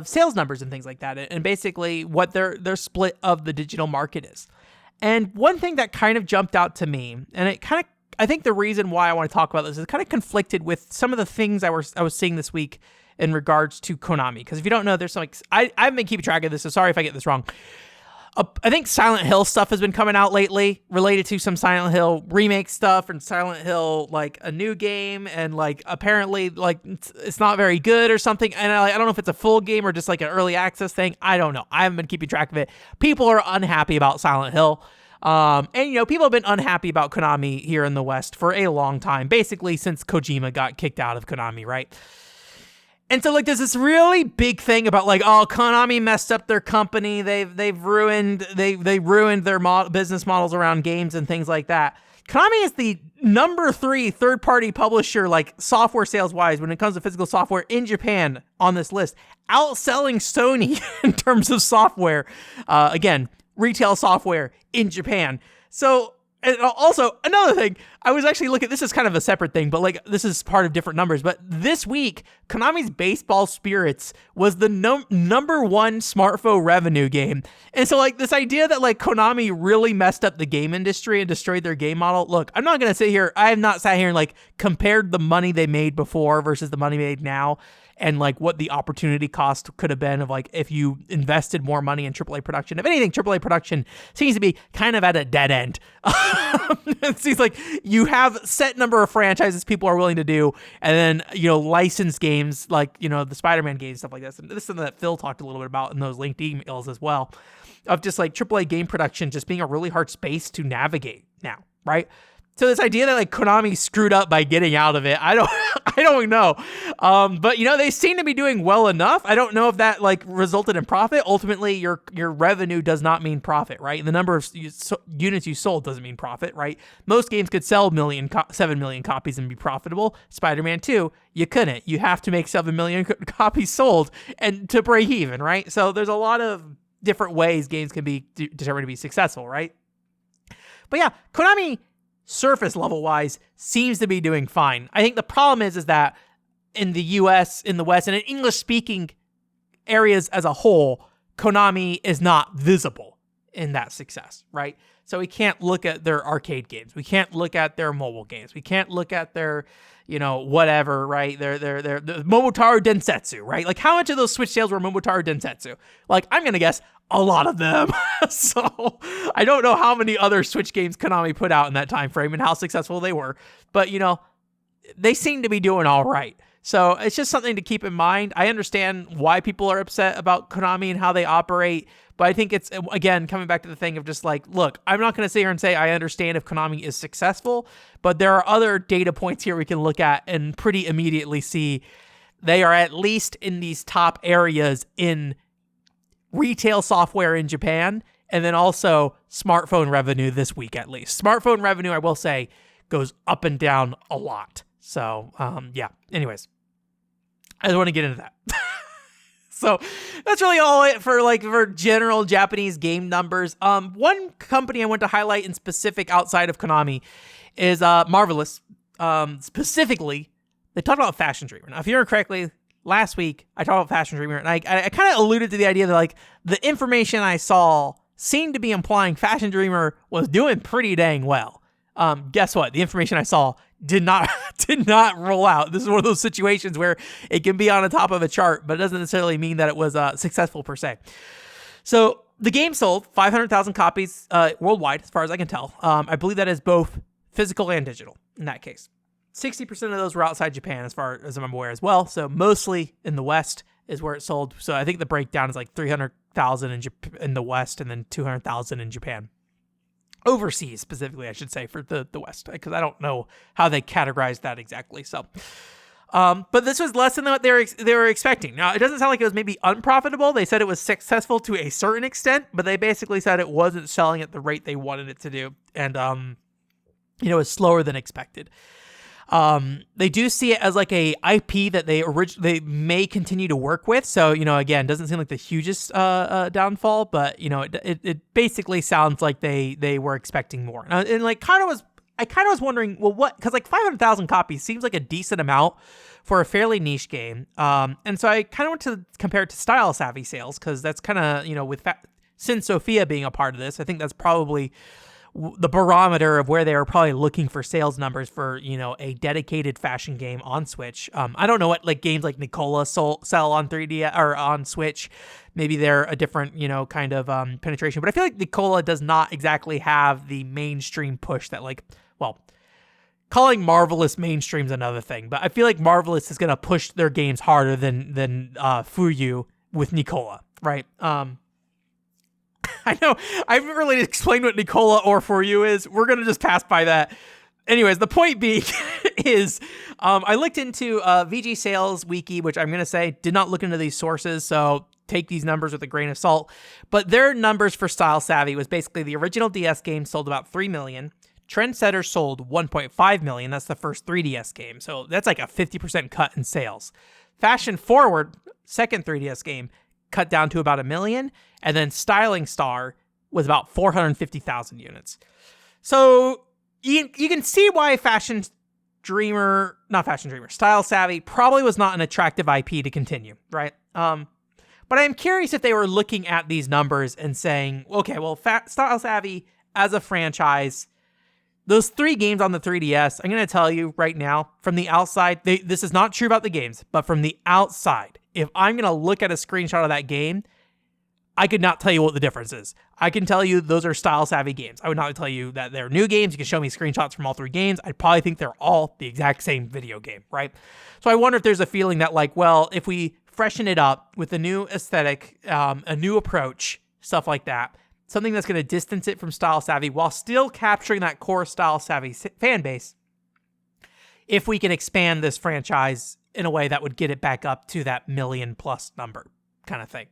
sales numbers and things like that. And basically what their split of the digital market is. And one thing that kind of jumped out to me, and I think the reason why I want to talk about this is kind of conflicted with some of the things I was seeing this week in regards to Konami. Because if you don't know, there's some, I've been keeping track of this, so sorry if I get this wrong. I think Silent Hill stuff has been coming out lately related to some Silent Hill remake stuff and Silent Hill, a new game, and apparently it's not very good or something. And I don't know if it's a full game or just an early access thing. I don't know. I haven't been keeping track of it. People are unhappy about Silent Hill. And people have been unhappy about Konami here in the West for a long time, basically since Kojima got kicked out of Konami, right? And so there's this really big thing about oh, Konami messed up their company. They've ruined their business models around games and things like that. Konami is the number 3 third-party publisher, software sales-wise, when it comes to physical software in Japan on this list, outselling Sony in terms of software. Again, retail software in Japan. So, and also another thing, I was actually looking, this is kind of a separate thing, but this is part of different numbers. But this week, Konami's Baseball Spirits was the number 1 smartphone revenue game. And so this idea that Konami really messed up the game industry and destroyed their game model. Look, I'm not going to sit here. I have not sat here and compared the money they made before versus the money made now. And what the opportunity cost could have been of if you invested more money in AAA production. If anything, AAA production seems to be kind of at a dead end. It seems like you have set number of franchises people are willing to do, and then licensed games the Spider-Man games, stuff like this. And this is something that Phil talked a little bit about in those linked emails as well, of just AAA game production just being a really hard space to navigate now, right? So this idea that Konami screwed up by getting out of it, I don't know. But they seem to be doing well enough. I don't know if that resulted in profit. Ultimately, your revenue does not mean profit, right? The number of units you sold doesn't mean profit, right? Most games could sell 7 million copies and be profitable. Spider-Man 2, you couldn't. You have to make 7 million copies sold and to break even, right? So there's a lot of different ways games can be determined to be successful, right? But yeah, Konami, surface level wise, seems to be doing fine. I think the problem is that in the US, in the West, and in English speaking areas as a whole, Konami is not visible in that success, right? So we can't look at their arcade games. We can't look at their mobile games. We can't look at their, whatever, right? Their Momotaro Densetsu, right? Like, how much of those Switch sales were Momotaro Densetsu? Like, I'm going to guess a lot of them. So I don't know how many other Switch games Konami put out in that time frame and how successful they were. But, they seem to be doing all right. So it's just something to keep in mind. I understand why people are upset about Konami and how they operate, but I think it's, again, coming back to the thing of just like, look, I'm not going to sit here and say I understand if Konami is successful, but there are other data points here we can look at and pretty immediately see they are at least in these top areas in retail software in Japan, and then also smartphone revenue this week at least. Smartphone revenue, I will say, goes up and down a lot. So, yeah. Anyways, I just want to get into that. So that's really all it for general Japanese game numbers. One company I want to highlight in specific outside of Konami is Marvelous. Specifically, they talked about Fashion Dreamer. Now, if you remember correctly, last week I talked about Fashion Dreamer, and I kind of alluded to the idea that like the information I saw seemed to be implying Fashion Dreamer was doing pretty dang well. Guess what? The information I saw did not roll out. This is one of those situations where it can be on the top of a chart, but it doesn't necessarily mean that it was successful per se. So the game sold 500,000 copies worldwide, as far as I can tell. I believe that is both physical and digital in that case. 60% of those were outside Japan, as far as I'm aware as well. So mostly in the West is where it sold. So I think the breakdown is like 300,000 in the West and then 200,000 in Japan. Overseas, specifically, I should say, for the West, because I don't know how they categorized that exactly. So, but this was less than what they were expecting. Now, it doesn't sound like it was maybe unprofitable. They said it was successful to a certain extent, but they basically said it wasn't selling at the rate they wanted it to do, and it was slower than expected. They do see it as like a IP that they may continue to work with. So, again, doesn't seem like the hugest downfall, but it basically sounds like they were expecting more. And like I was wondering, well, what? Because like 500,000 copies seems like a decent amount for a fairly niche game. And so I kind of want to compare it to Style Savvy sales, because that's kind of with Sin Sophia being a part of this, I think that's probably the barometer of where they were probably looking for sales numbers for, a dedicated fashion game on Switch. I don't know what like games like Nicola sell on 3D or on Switch. Maybe they're a different, kind of penetration, but I feel like Nicola does not exactly have the mainstream push that calling Marvelous mainstream is another thing, but I feel like Marvelous is going to push their games harder than Fuyu with Nicola, right? I know I haven't really explained what Nicola or For You is. We're going to just pass by that. Anyways, the point being is I looked into VG Sales Wiki, which I'm going to say did not look into these sources, so take these numbers with a grain of salt. But their numbers for Style Savvy was basically the original DS game sold about 3 million. Trendsetter sold 1.5 million. That's the first 3DS game. So that's like a 50% cut in sales. Fashion Forward, second 3DS game, cut down to about 1 million. And then Styling Star was about 450,000 units. So you can see why Style Savvy probably was not an attractive IP to continue, right? But I'm curious if they were looking at these numbers and saying, okay, well, Style Savvy as a franchise, those 3 games on the 3DS, I'm going to tell you right now, from the outside, this is not true about the games, but from the outside, if I'm going to look at a screenshot of that game, I could not tell you what the difference is. I can tell you those are Style Savvy games. I would not tell you that they're new games. You can show me screenshots from all 3 games. I'd probably think they're all the exact same video game, right? So I wonder if there's a feeling that like, well, if we freshen it up with a new aesthetic, a new approach, stuff like that, something that's going to distance it from Style Savvy while still capturing that core Style Savvy fan base, if we can expand this franchise in a way that would get it back up to that 1 million+ number kind of thing.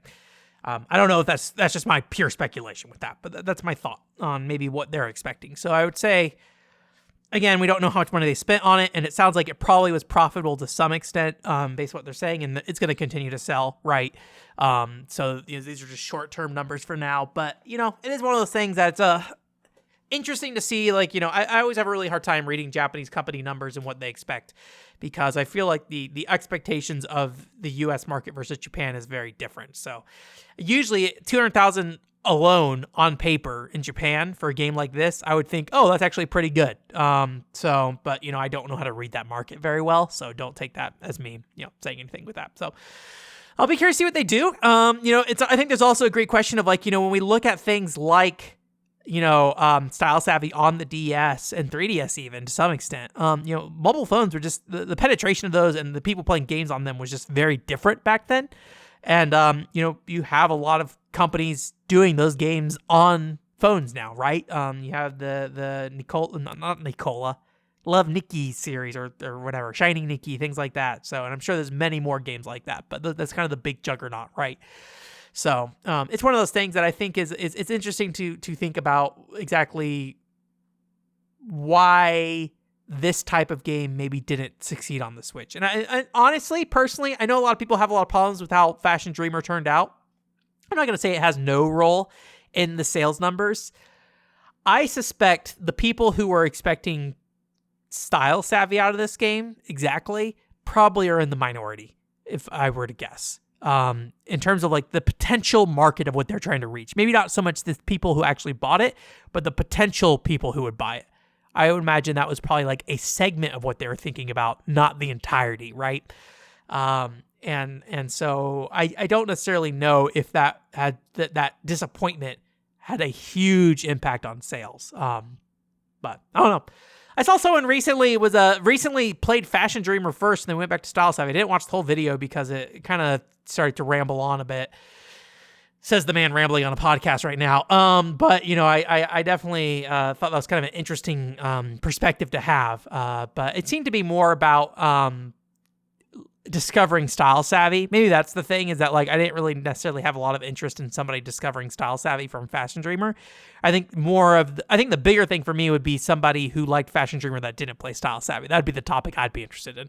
I don't know if that's just my pure speculation with that, but that's my thought on maybe what they're expecting. So I would say, again, we don't know how much money they spent on it, and it sounds like it probably was profitable to some extent based on what they're saying, and it's going to continue to sell, right? So these are just short-term numbers for now, but, it is one of those things that's interesting to see. Like, I always have a really hard time reading Japanese company numbers and what they expect, because I feel like the expectations of the U.S. market versus Japan is very different. So usually 200,000 alone on paper in Japan for a game like this, I would think, oh, that's actually pretty good. But I don't know how to read that market very well, so don't take that as me, saying anything with that. So I'll be curious to see what they do. I think there's also a great question of when we look at things like, Style Savvy on the DS and 3DS even to some extent, mobile phones were just, the penetration of those and the people playing games on them was just very different back then. And, you have a lot of companies doing those games on phones now, right? You have the not Nicola, Love Nikki series or whatever, Shining Nikki, things like that. So, and I'm sure there's many more games like that, but that's kind of the big juggernaut, right? So, it's one of those things that I think is it's interesting to think about exactly why this type of game maybe didn't succeed on the Switch. And I honestly, personally, I know a lot of people have a lot of problems with how Fashion Dreamer turned out. I'm not going to say it has no role in the sales numbers. I suspect the people who were expecting Style Savvy out of this game exactly probably are in the minority, if I were to guess. In terms of the potential market of what they're trying to reach. Maybe not so much the people who actually bought it, but the potential people who would buy it. I would imagine that was probably a segment of what they were thinking about, not the entirety, right? And so I don't necessarily know if that had that disappointment had a huge impact on sales. But I don't know. I saw someone recently played Fashion Dreamer first and then went back to Style Savvy. I didn't watch the whole video because it kind of started to ramble on a bit. Says the man rambling on a podcast right now. But I definitely thought that was kind of an interesting perspective to have. But it seemed to be more about discovering Style Savvy. Maybe that's the thing, is that I didn't really necessarily have a lot of interest in somebody discovering Style Savvy from Fashion Dreamer. I think the bigger thing for me would be somebody who liked Fashion Dreamer that didn't play Style Savvy. That'd be the topic I'd be interested in.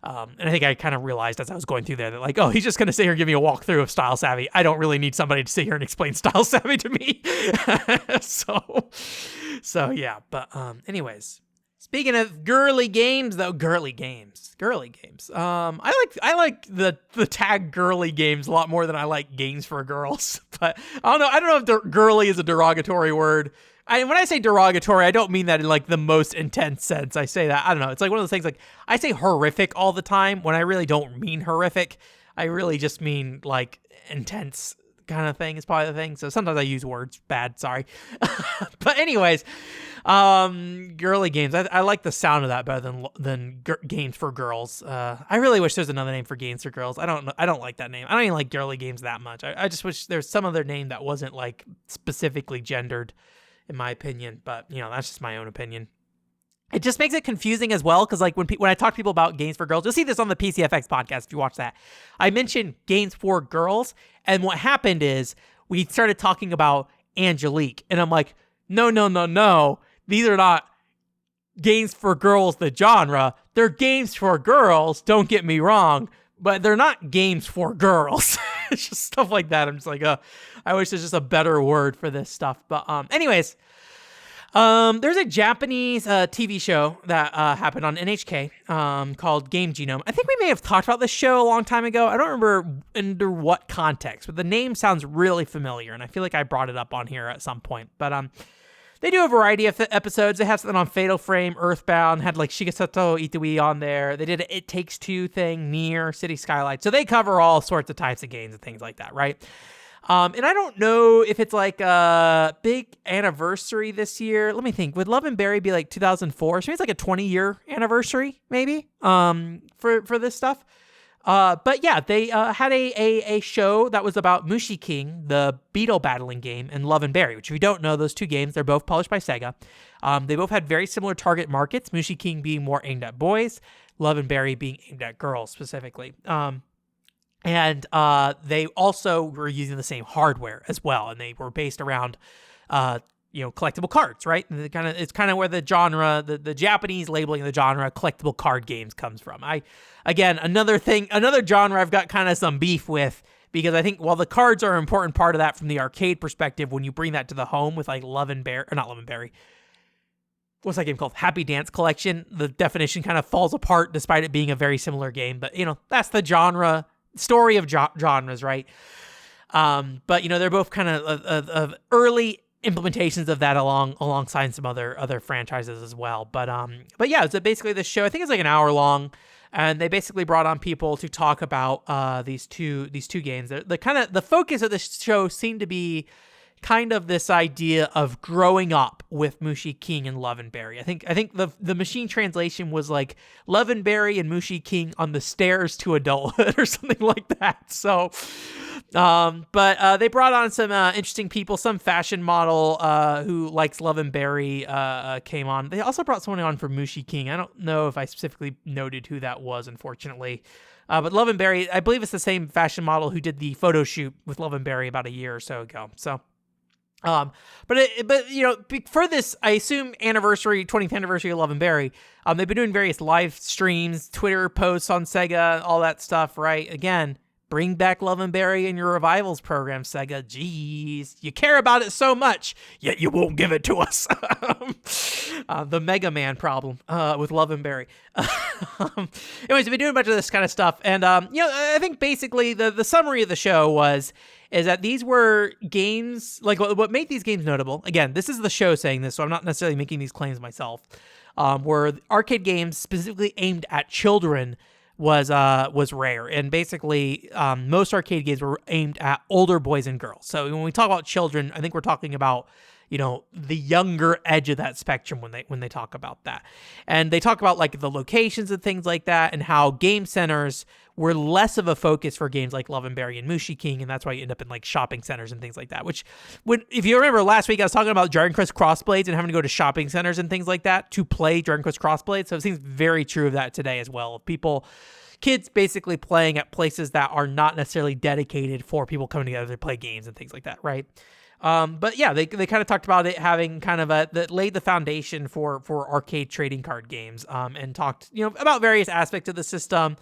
And I think I kind of realized as I was going through there that he's just going to sit here and give me a walkthrough of Style Savvy. I don't really need somebody to sit here and explain Style Savvy to me. so yeah. But anyways, speaking of girly games, though, girly games. I like the tag girly games a lot more than I like games for girls. But I don't know if girly is a derogatory word. When I say derogatory, I don't mean that in the most intense sense. I say that, I don't know. It's one of those things I say horrific all the time when I really don't mean horrific. I really just mean intense kind of thing is probably the thing. So sometimes I use words bad, sorry. But anyways, girly games. I like the sound of that better than games for girls. I really wish there's another name for games for girls. I don't like that name. I don't even like girly games that much. I just wish there's some other name that wasn't specifically gendered, in my opinion. But that's just my own opinion. It just makes it confusing as well, because when I talk to people about games for girls, you'll see this on the PCFX podcast if you watch that. I mentioned games for girls, and what happened is we started talking about Angelique, and I'm like, no, these are not games for girls, the genre. They're games for girls, don't get me wrong, but they're not games for girls. It's just stuff like that. I'm just I wish there's just a better word for this stuff. But anyways, there's a Japanese TV show that happened on NHK called Game Genome. I think we may have talked about this show a long time ago. I don't remember under what context, but the name sounds really familiar, and I feel like I brought it up on here at some point. But they do a variety of episodes. They have something on Fatal Frame, Earthbound, had Shigesato Itoi on there. They did an It Takes Two thing, Nier, City Skylight. So they cover all sorts of types of games and things like that, right? And I don't know if it's a big anniversary this year. Let me think. Would Love and Berry be 2004? So maybe it's a 20-year anniversary, maybe, for this stuff. But yeah, they had a show that was about Mushi King, the beetle battling game, and Love and Berry, which if you don't know, those two games, they're both published by Sega. They both had very similar target markets, Mushi King being more aimed at boys, Love and Berry being aimed at girls specifically. And they also were using the same hardware as well, and they were based around, collectible cards, right? And it's kind of where the genre, the Japanese labeling of the genre, collectible card games comes from. Another genre I've got kind of some beef with, because I think while the cards are an important part of that from the arcade perspective, when you bring that to the home with Love and Berry, or not Love and Berry, what's that game called? Happy Dance Collection. The definition kind of falls apart despite it being a very similar game, but that's the genre. Story of genres, right? But they're both kind of early implementations of that alongside some other franchises as well. But yeah, so basically the show, I think it's like an hour long, and they basically brought on people to talk about these two games. The focus of the show seemed to be kind of this idea of growing up with Mushi King and Love and Berry. I think the machine translation was like Love and Berry and Mushi King on the stairs to adulthood or something like that. So, but they brought on some interesting people. Some fashion model who likes Love and Berry came on. They also brought someone on for Mushi King. I don't know if I specifically noted who that was, unfortunately. But Love and Berry, I believe it's the same fashion model who did the photo shoot with Love and Berry about a year or so ago. So. But for this, I assume 20th anniversary of Love and Berry, they've been doing various live streams, Twitter posts on Sega, all that stuff, right? Again, bring back Love and Berry in your revivals program, Sega. Jeez, you care about it so much, yet you won't give it to us. The Mega Man problem with Love and Berry. Anyways, we've been doing a bunch of this kind of stuff, and I think basically the summary of the show is that these were games, like what made these games notable, again, this is the show saying this, so I'm not necessarily making these claims myself, were arcade games specifically aimed at children was rare. And basically, most arcade games were aimed at older boys and girls. So when we talk about children, I think we're talking about the younger edge of that spectrum when they talk about that. And they talk about like the locations and things like that, and how game centers were less of a focus for games like Love and Berry and Mushi King, and that's why you end up in like shopping centers and things like that. Which, if you remember last week, I was talking about Dragon Quest Crossblades and having to go to shopping centers and things like that to play Dragon Quest Crossblades. So it seems very true of that today as well. Kids basically playing at places that are not necessarily dedicated for people coming together to play games and things like that, right? But yeah, they kind of talked about it having kind of that laid the foundation for arcade trading card games, and talked, about various aspects of the system.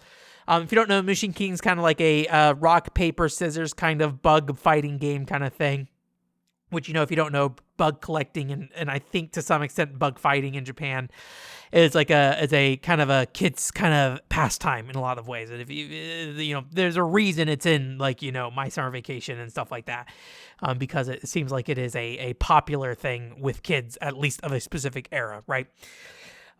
If you don't know, Machine King's kind of like a rock, paper, scissors kind of bug fighting game kind of thing, which, if you don't know, bug collecting and I think to some extent bug fighting in Japan is like a kind of a kid's kind of pastime in a lot of ways. And if you there's a reason it's in like, My Summer Vacation and stuff like that, because it seems like it is a popular thing with kids, at least of a specific era, right?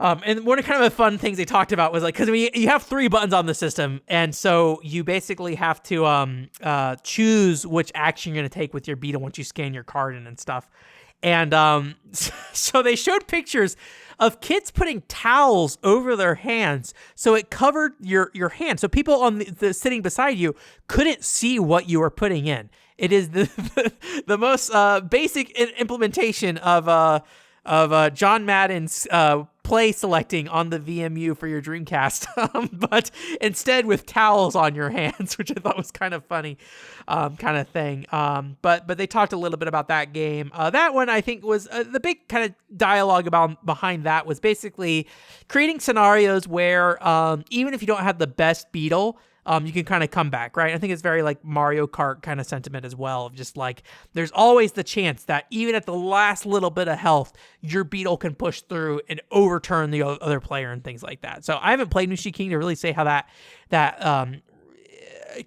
And one of kind of the fun things they talked about was like, because you have 3 buttons on the system, and so you basically have to choose which action you're going to take with your Beetle once you scan your card in and stuff. And so they showed pictures of kids putting towels over their hands so it covered your hand. So people on the sitting beside you couldn't see what you were putting in. It is the most basic implementation of John Madden's play selecting on the VMU for your Dreamcast, but instead with towels on your hands, which I thought was kind of funny, kind of thing. But they talked a little bit about that game. That one I think was the big kind of dialogue behind that was basically creating scenarios where even if you don't have the best Beetle, you can kind of come back, right? I think it's very like Mario Kart kind of sentiment as well, of just like, there's always the chance that even at the last little bit of health, your Beetle can push through and overturn the other player and things like that. So I haven't played Mushi King to really say how that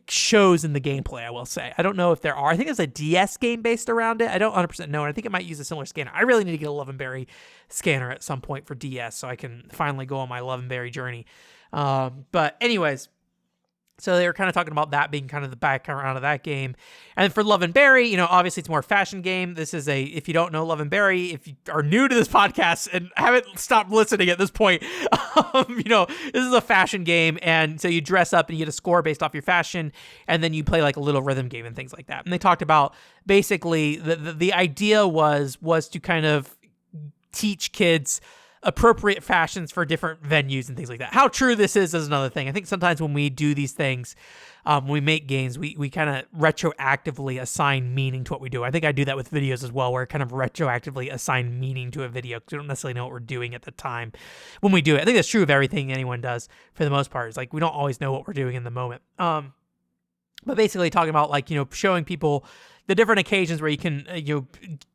shows in the gameplay, I will say. I don't know if there are. I think there's a DS game based around it. I don't 100% know, and I think it might use a similar scanner. I really need to get a Love and Berry scanner at some point for DS so I can finally go on my Love and Berry journey. But anyways, so they were kind of talking about that being kind of the background of that game. And for Love and Berry, obviously it's more a fashion game. This is if you don't know Love and Berry, if you are new to this podcast and haven't stopped listening at this point, this is a fashion game. And so you dress up and you get a score based off your fashion, and then you play like a little rhythm game and things like that. And they talked about basically the idea was to kind of teach kids appropriate fashions for different venues and things like that. How true this is another thing. I think sometimes when we do these things, when we make games, we kind of retroactively assign meaning to what we do. I think I do that with videos as well, where I kind of retroactively assign meaning to a video because we don't necessarily know what we're doing at the time when we do it. I think that's true of everything anyone does for the most part. It's like we don't always know what we're doing in the moment. But basically talking about like, showing people the different occasions where you can,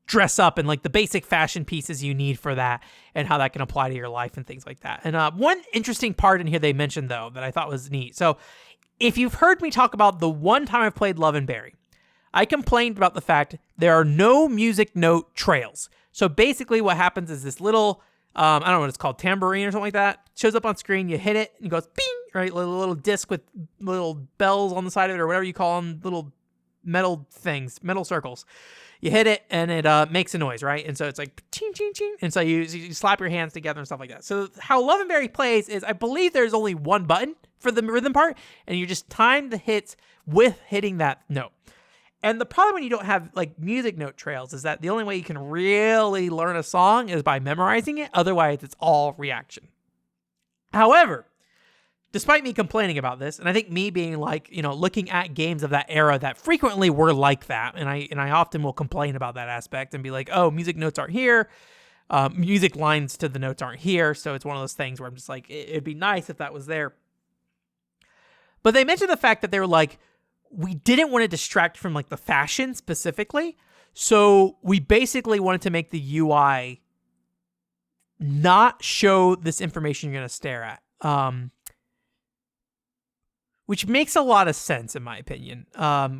dress up and like the basic fashion pieces you need for that and how that can apply to your life and things like that. And one interesting part in here they mentioned though that I thought was neat. So if you've heard me talk about the one time I've played Love and Berry, I complained about the fact there are no music note trails. So basically what happens is this little, I don't know what it's called, tambourine or something like that, shows up on screen, you hit it, and it goes bing, right? Little disc with little bells on the side of it, or whatever you call them, little metal things, metal circles. You hit it, and it makes a noise, right? And so it's like ching, ching, ching. And so you slap your hands together and stuff like that. So how Love and Berry plays is, I believe there's only one button for the rhythm part, and you just time the hits with hitting that note. And the problem when you don't have like music note trails is that the only way you can really learn a song is by memorizing it. Otherwise, it's all reaction. However, despite me complaining about this, and I think me being like, looking at games of that era that frequently were like that, and I often will complain about that aspect and be like, oh, music notes aren't here. Music lines to the notes aren't here. So it's one of those things where I'm just like, it'd be nice if that was there. But they mentioned the fact that they were like, we didn't want to distract from like the fashion specifically. So we basically wanted to make the UI not show this information you're going to stare at. Which makes a lot of sense in my opinion.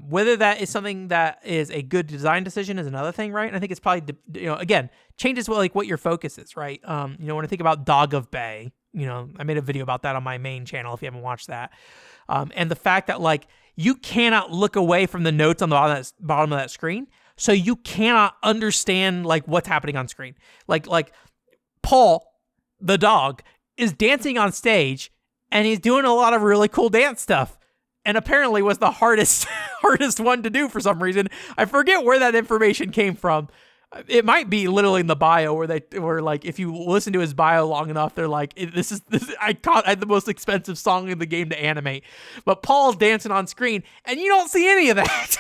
Whether that is something that is a good design decision is another thing, right? And I think it's probably, again, changes what your focus is, right? When I think about Dog of Bay, I made a video about that on my main channel if you haven't watched that. And the fact that like, you cannot look away from the notes on the bottom of that screen, so you cannot understand like what's happening on screen. Like Paul, the dog, is dancing on stage, and he's doing a lot of really cool dance stuff, and apparently was the hardest one to do for some reason. I forget where that information came from. It might be literally in the bio where they were like, if you listen to his bio long enough, they're like, I had the most expensive song in the game to animate, but Paul's dancing on screen and you don't see any of that.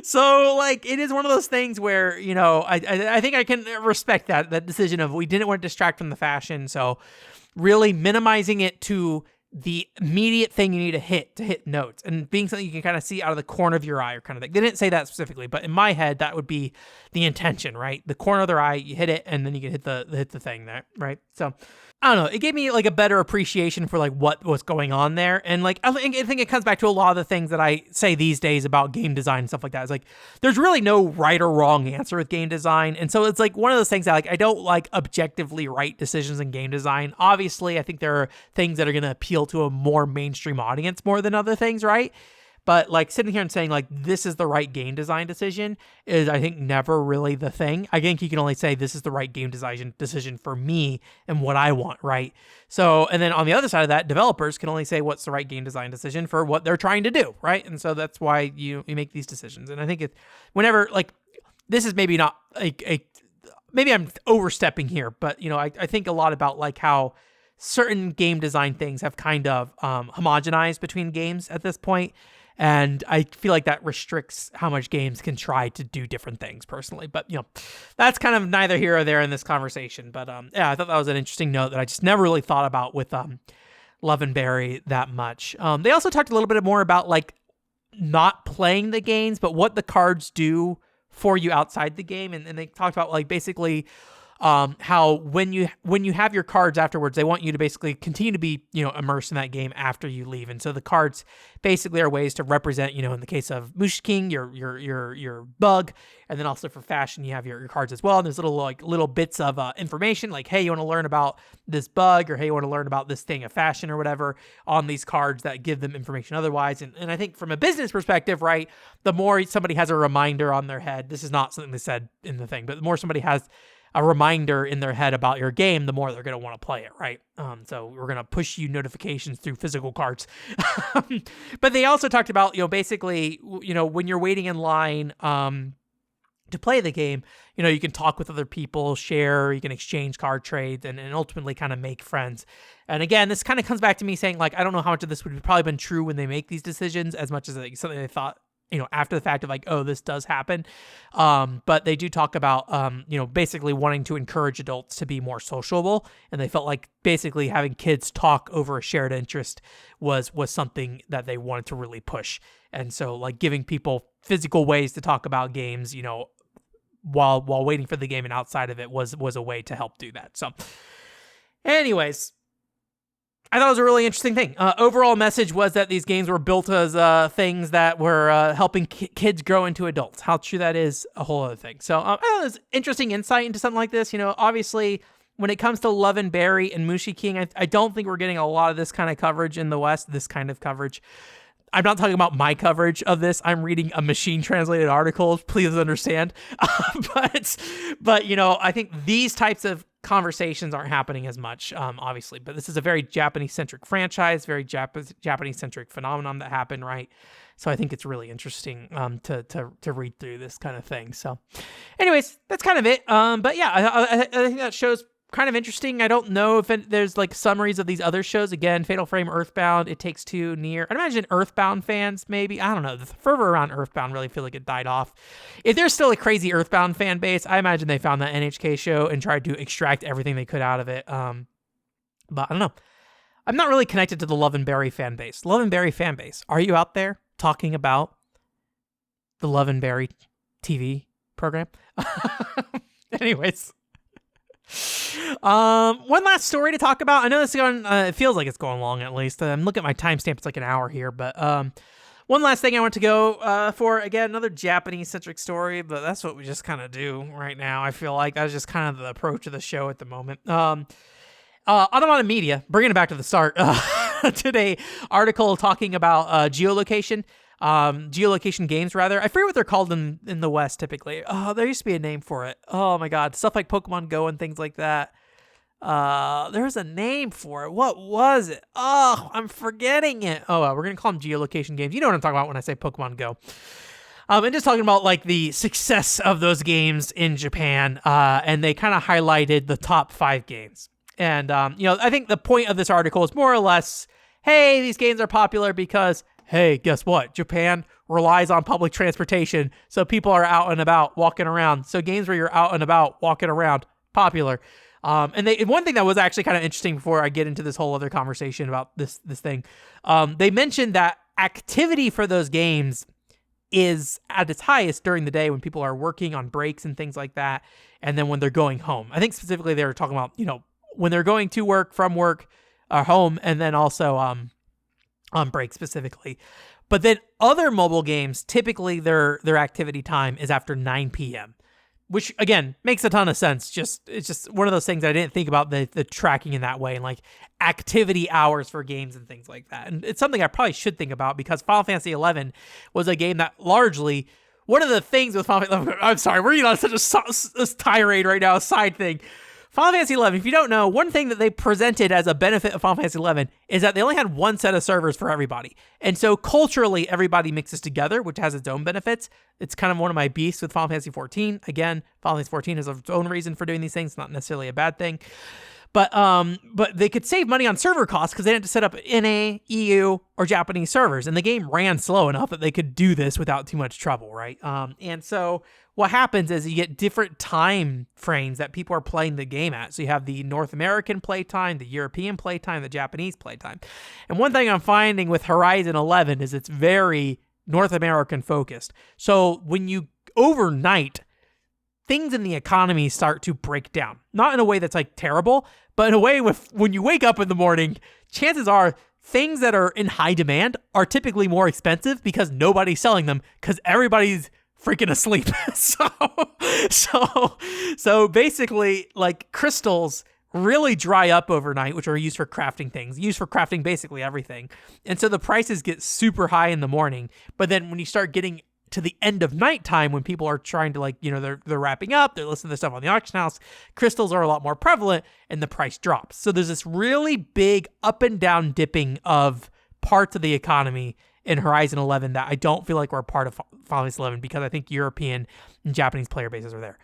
So like, it is one of those things where, I think I can respect that decision of, we didn't want to distract from the fashion. So really minimizing it to the immediate thing you need to hit notes, and being something you can kind of see out of the corner of your eye or kind of thing. They didn't say that specifically, but in my head, that would be the intention, right? The corner of their eye, you hit it, and then you can hit the thing there, right? So I don't know. It gave me like a better appreciation for like what was going on there. And like, I think it comes back to a lot of the things that I say these days about game design and stuff like that. It's like, there's really no right or wrong answer with game design. And so it's like one of those things that like, I don't like objectively right decisions in game design. Obviously, I think there are things that are going to appeal to a more mainstream audience more than other things, right? But like sitting here and saying like, this is the right game design decision is, I think, never really the thing. I think you can only say this is the right game design decision for me and what I want, right? So, and then on the other side of that, developers can only say what's the right game design decision for what they're trying to do, right? And so that's why you make these decisions. And I think whenever, like, this is maybe not maybe I'm overstepping here, but I think a lot about like how certain game design things have kind of homogenized between games at this point. And I feel like that restricts how much games can try to do different things personally. But, that's kind of neither here or there in this conversation. But yeah, I thought that was an interesting note that I just never really thought about with Love and Berry that much. They also talked a little bit more about like not playing the games, but what the cards do for you outside the game. And they talked about like basically how when you have your cards afterwards, they want you to basically continue to be, immersed in that game after you leave. And so the cards basically are ways to represent, in the case of Moosh King, your bug. And then also for fashion, you have your cards as well. And there's little bits of information like, hey, you want to learn about this bug, or hey, you want to learn about this thing of fashion or whatever on these cards that give them information otherwise. And I think from a business perspective, right, the more somebody has a reminder on their head, this is not something they said in the thing, but the more somebody has a reminder in their head about your game, the more they're going to want to play it, right? So we're going to push you notifications through physical cards. But they also talked about, basically, when you're waiting in line to play the game, you can talk with other people, share, you can exchange card trades, and ultimately kind of make friends. And again, this kind of comes back to me saying, like, I don't know how much of this would have probably been true when they make these decisions as much as like, something they thought, after the fact of like, oh, this does happen. But they do talk about, basically wanting to encourage adults to be more sociable. And they felt like basically having kids talk over a shared interest was something that they wanted to really push. And so like giving people physical ways to talk about games, while waiting for the game and outside of it was a way to help do that. So anyways, I thought it was a really interesting thing. Overall message was that these games were built as things that were helping kids grow into adults. How true that is, a whole other thing. So I thought it was interesting insight into something like this. Obviously, when it comes to Love and Berry and Mushi King, I don't think we're getting a lot of this kind of coverage in the West, this kind of coverage. I'm not talking about my coverage of this. I'm reading a machine-translated article. Please understand. But I think these types of conversations aren't happening as much, obviously. But this is a very Japanese-centric franchise, very Japanese-centric phenomenon that happened, right? So I think it's really interesting to read through this kind of thing. So anyways, that's kind of it. But yeah, I think that show's kind of interesting. I don't know if there's like summaries of these other shows. Again, Fatal Frame, Earthbound, It Takes Two, Nier. I'd imagine Earthbound fans, maybe. I don't know. The fervor around Earthbound really feel like it died off. If there's still a crazy Earthbound fan base, I imagine they found that NHK show and tried to extract everything they could out of it. But I don't know. I'm not really connected to the Love and Berry fan base. Love and Berry fan base, are you out there talking about the Love and Berry TV program? Anyways. One last story to talk about. I know this is going, it feels like it's going long at least. I'm looking at my timestamp, it's like an hour here, but one last thing I want to go for, again, another Japanese-centric story, but that's what we just kind of do right now. I feel like that's just kind of the approach of the show at the moment. Automated Media, bringing it back to the start, today, article talking about geolocation games rather. I forget what they're called in the West typically. Oh, there used to be a name for it. Oh my God. Stuff like Pokemon Go and things like that. There's a name for it. What was it? Oh, I'm forgetting it. Oh, well, we're going to call them geolocation games. You know what I'm talking about when I say Pokemon Go. And just talking about like the success of those games in Japan. And they kind of highlighted the top 5 games. And, I think the point of this article is more or less, hey, these games are popular because, hey, guess what? Japan relies on public transportation, so people are out and about, walking around. So games where you're out and about, walking around, popular. And one thing that was actually kind of interesting before I get into this whole other conversation about this thing, they mentioned that activity for those games is at its highest during the day when people are working on breaks and things like that, and then when they're going home. I think specifically they were talking about, when they're going to work, from work, home, and then also on break specifically. But then other mobile games, typically their activity time is after 9 p.m., which again makes a ton of sense. It's just one of those things that I didn't think about the tracking in that way, and like activity hours for games and things like that. And it's something I probably should think about because Final Fantasy XI was a game that largely, one of the things with Final Fantasy, I'm sorry, we're on such a tirade right now, a side thing. Final Fantasy XI, if you don't know, one thing that they presented as a benefit of Final Fantasy XI is that they only had one set of servers for everybody. And so culturally, everybody mixes together, which has its own benefits. It's kind of one of my beasts with Final Fantasy XIV. Again, Final Fantasy XIV has its own reason for doing these things, not necessarily a bad thing. But they could save money on server costs because they didn't have to set up NA, EU, or Japanese servers. And the game ran slow enough that they could do this without too much trouble, right? And so what happens is you get different time frames that people are playing the game at. So you have the North American playtime, the European playtime, the Japanese playtime. And one thing I'm finding with Horizon 11 is it's very North American focused. So when you overnight, things in the economy start to break down. Not in a way that's like terrible, but in a way with when you wake up in the morning, chances are things that are in high demand are typically more expensive because nobody's selling them because everybody's freaking asleep. So basically, like, crystals really dry up overnight, which are used for crafting things, used for crafting basically everything. And so the prices get super high in the morning. But then when you start getting to the end of nighttime, when people are trying to, like, they're wrapping up, they're listening to stuff on the auction house, crystals are a lot more prevalent and the price drops. So there's this really big up and down dipping of parts of the economy in Horizon 11 that I don't feel like we're a part of Final Fantasy 11 because I think European and Japanese player bases are there.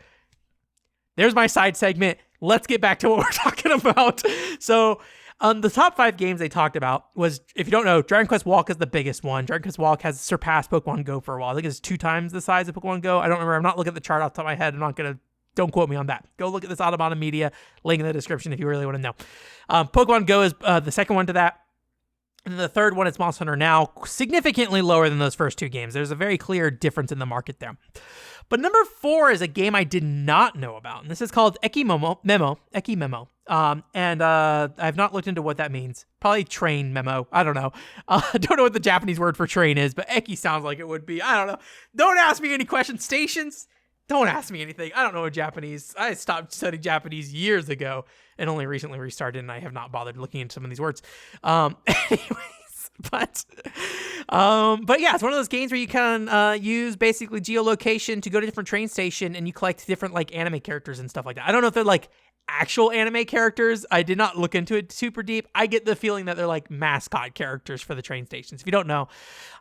There's my side segment. Let's get back to what we're talking about. So the top 5 games they talked about was, if you don't know, Dragon Quest Walk is the biggest one. Dragon Quest Walk has surpassed Pokemon Go for a while. I think it's 2 times the size of Pokemon Go. I don't remember. I'm not looking at the chart off the top of my head. Don't quote me on that. Go look at this Automata Media link in the description if you really want to know. Pokemon Go is the second one to that. And the third one is Monster Hunter Now, significantly lower than those first 2 games. There's a very clear difference in the market there. But number 4 is a game I did not know about, and this is called Ekimemo. And I've not looked into what that means. Probably train memo. I don't know. I don't know what the Japanese word for train is, but eki sounds like it would be. I don't know. Don't ask me any questions. Stations? Don't ask me anything. I don't know Japanese. I stopped studying Japanese years ago and only recently restarted, and I have not bothered looking into some of these words. Anyways, but yeah, it's one of those games where you can use basically geolocation to go to different train station and you collect different like anime characters and stuff like that. I don't know if they're like actual anime characters. I did not look into it super deep. I get the feeling that they're like mascot characters for the train stations. If you don't know,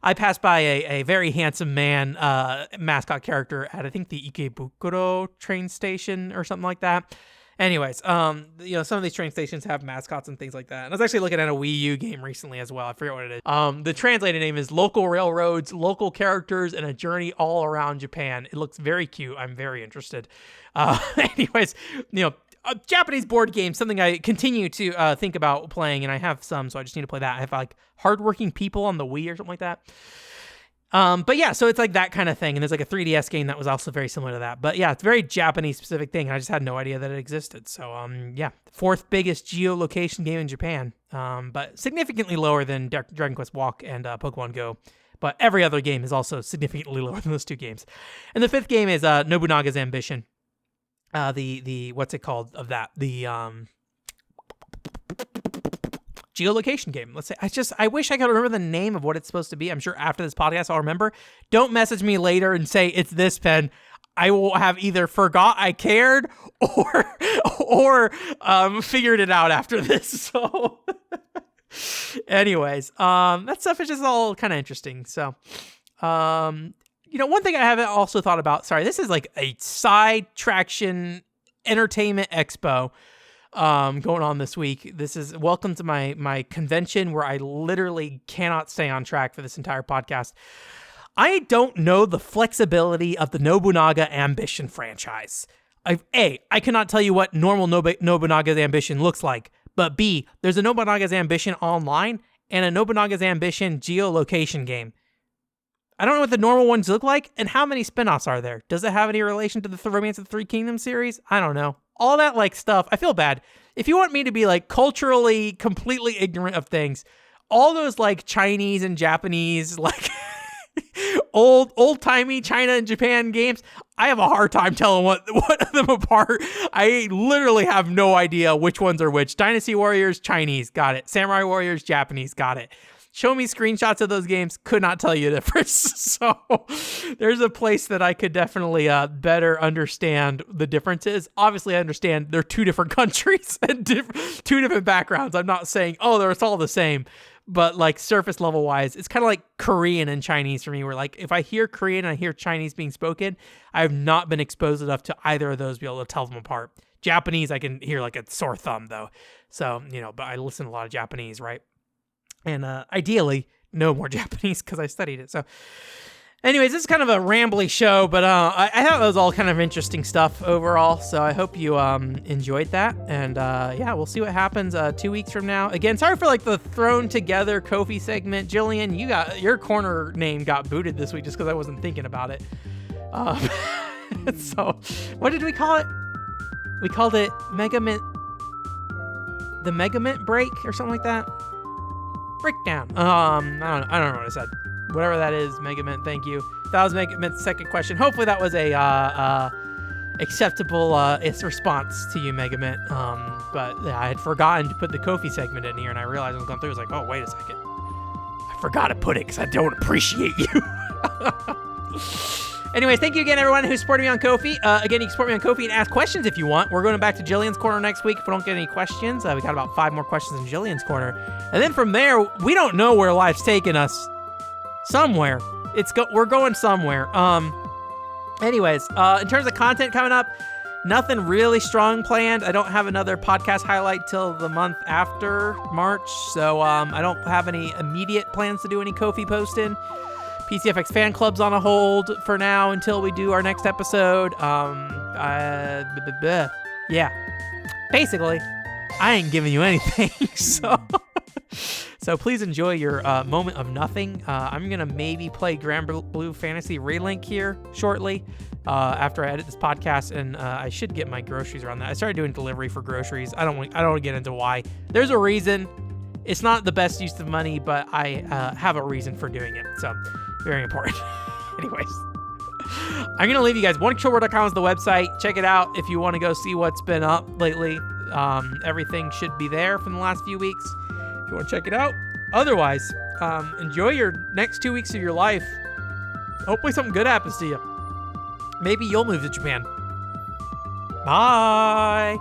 I passed by a very handsome man mascot character at I think the Ikebukuro train station or something like that. Anyways, some of these train stations have mascots and things like that. And I was actually looking at a Wii U game recently as well. I forget what it is. The translated name is Local Railroads, Local Characters, and a Journey All Around Japan. It looks very cute. I'm very interested. Anyways, a Japanese board game, something I continue to think about playing, and I have some, so I just need to play that. I have like Hardworking People on the Wii or something like that. But yeah, so it's like that kind of thing. And there's like a 3DS game that was also very similar to that. But yeah, it's a very Japanese specific thing. And I just had no idea that it existed. So yeah, fourth biggest geolocation game in Japan. But significantly lower than Dragon Quest Walk and Pokemon Go. But every other game is also significantly lower than those two games. And the fifth game is Nobunaga's Ambition. The what's it called of that? The geolocation game. Let's say I wish I could remember the name of what it's supposed to be. I'm sure after this podcast I'll remember. Don't message me later and say it's this pen. I will have either forgot I cared or figured it out after this. So anyways, that stuff is just all kind of interesting. So one thing I haven't also thought about, sorry, this is like a side traction entertainment expo going on this week. This is welcome to my convention where I literally cannot stay on track for this entire podcast. I don't know the flexibility of the Nobunaga Ambition franchise. I cannot tell you what normal Nobunaga's Ambition looks like, but B, there's a Nobunaga's Ambition online and a Nobunaga's Ambition geolocation game. I don't know what the normal ones look like, and how many spinoffs are there? Does it have any relation to the Romance of the Three Kingdoms series? I don't know. All that like stuff. I feel bad. If you want me to be like culturally completely ignorant of things, all those like Chinese and Japanese, like old-timey China and Japan games, I have a hard time telling what of them apart. I literally have no idea which ones are which. Dynasty Warriors, Chinese, got it. Samurai Warriors, Japanese, got it. Show me screenshots of those games, could not tell you the difference. So there's a place that I could definitely better understand the differences. Obviously, I understand they're two different countries and two different backgrounds. I'm not saying, it's all the same. But like surface level wise, it's kind of like Korean and Chinese for me, where like if I hear Korean and I hear Chinese being spoken, I have not been exposed enough to either of those to be able to tell them apart. Japanese, I can hear like a sore thumb though. So, but I listen to a lot of Japanese, right? And ideally, no more Japanese because I studied it. So anyways, this is kind of a rambly show, but I thought it was all kind of interesting stuff overall. So I hope you enjoyed that. And yeah, we'll see what happens 2 weeks from now. Again, sorry for like the thrown together Kofi segment. Jillian, your corner name got booted this week just because I wasn't thinking about it. So what did we call it? We called it the Megament break or something like that. Breakdown. I don't know what I said. Whatever that is, Megament, thank you. That was Megament's second question. Hopefully that was a acceptable response to you, Megament. But yeah, I had forgotten to put the Kofi segment in here, and I realized I was going through. I was like, oh, wait a second. I forgot to put it because I don't appreciate you. Anyways, thank you again, everyone who supported me on Ko-fi. Again, you can support me on Ko-fi and ask questions if you want. We're going back to Jillian's Corner next week if we don't get any questions. We got about 5 more questions in Jillian's Corner. And then from there, we don't know where life's taking us. Somewhere. We're going somewhere. Anyways, in terms of content coming up, nothing really strong planned. I don't have another podcast highlight till the month after March. So I don't have any immediate plans to do any Ko-fi posting. PCFX fan club's on a hold for now until we do our next episode. Yeah. Basically, I ain't giving you anything. So please enjoy your moment of nothing. I'm going to maybe play Grand Blue Fantasy Relink here shortly. after I edit this podcast, and I should get my groceries around that. I started doing delivery for groceries. I don't want to get into why. There's a reason. It's not the best use of money, but I have a reason for doing it. So very important. Anyways, I'm going to leave you guys. OneControlWorld.com is the website. Check it out if you want to go see what's been up lately. Everything should be there from the last few weeks if you want to check it out. Otherwise, enjoy your next 2 weeks of your life. Hopefully something good happens to you. Maybe you'll move to Japan. Bye.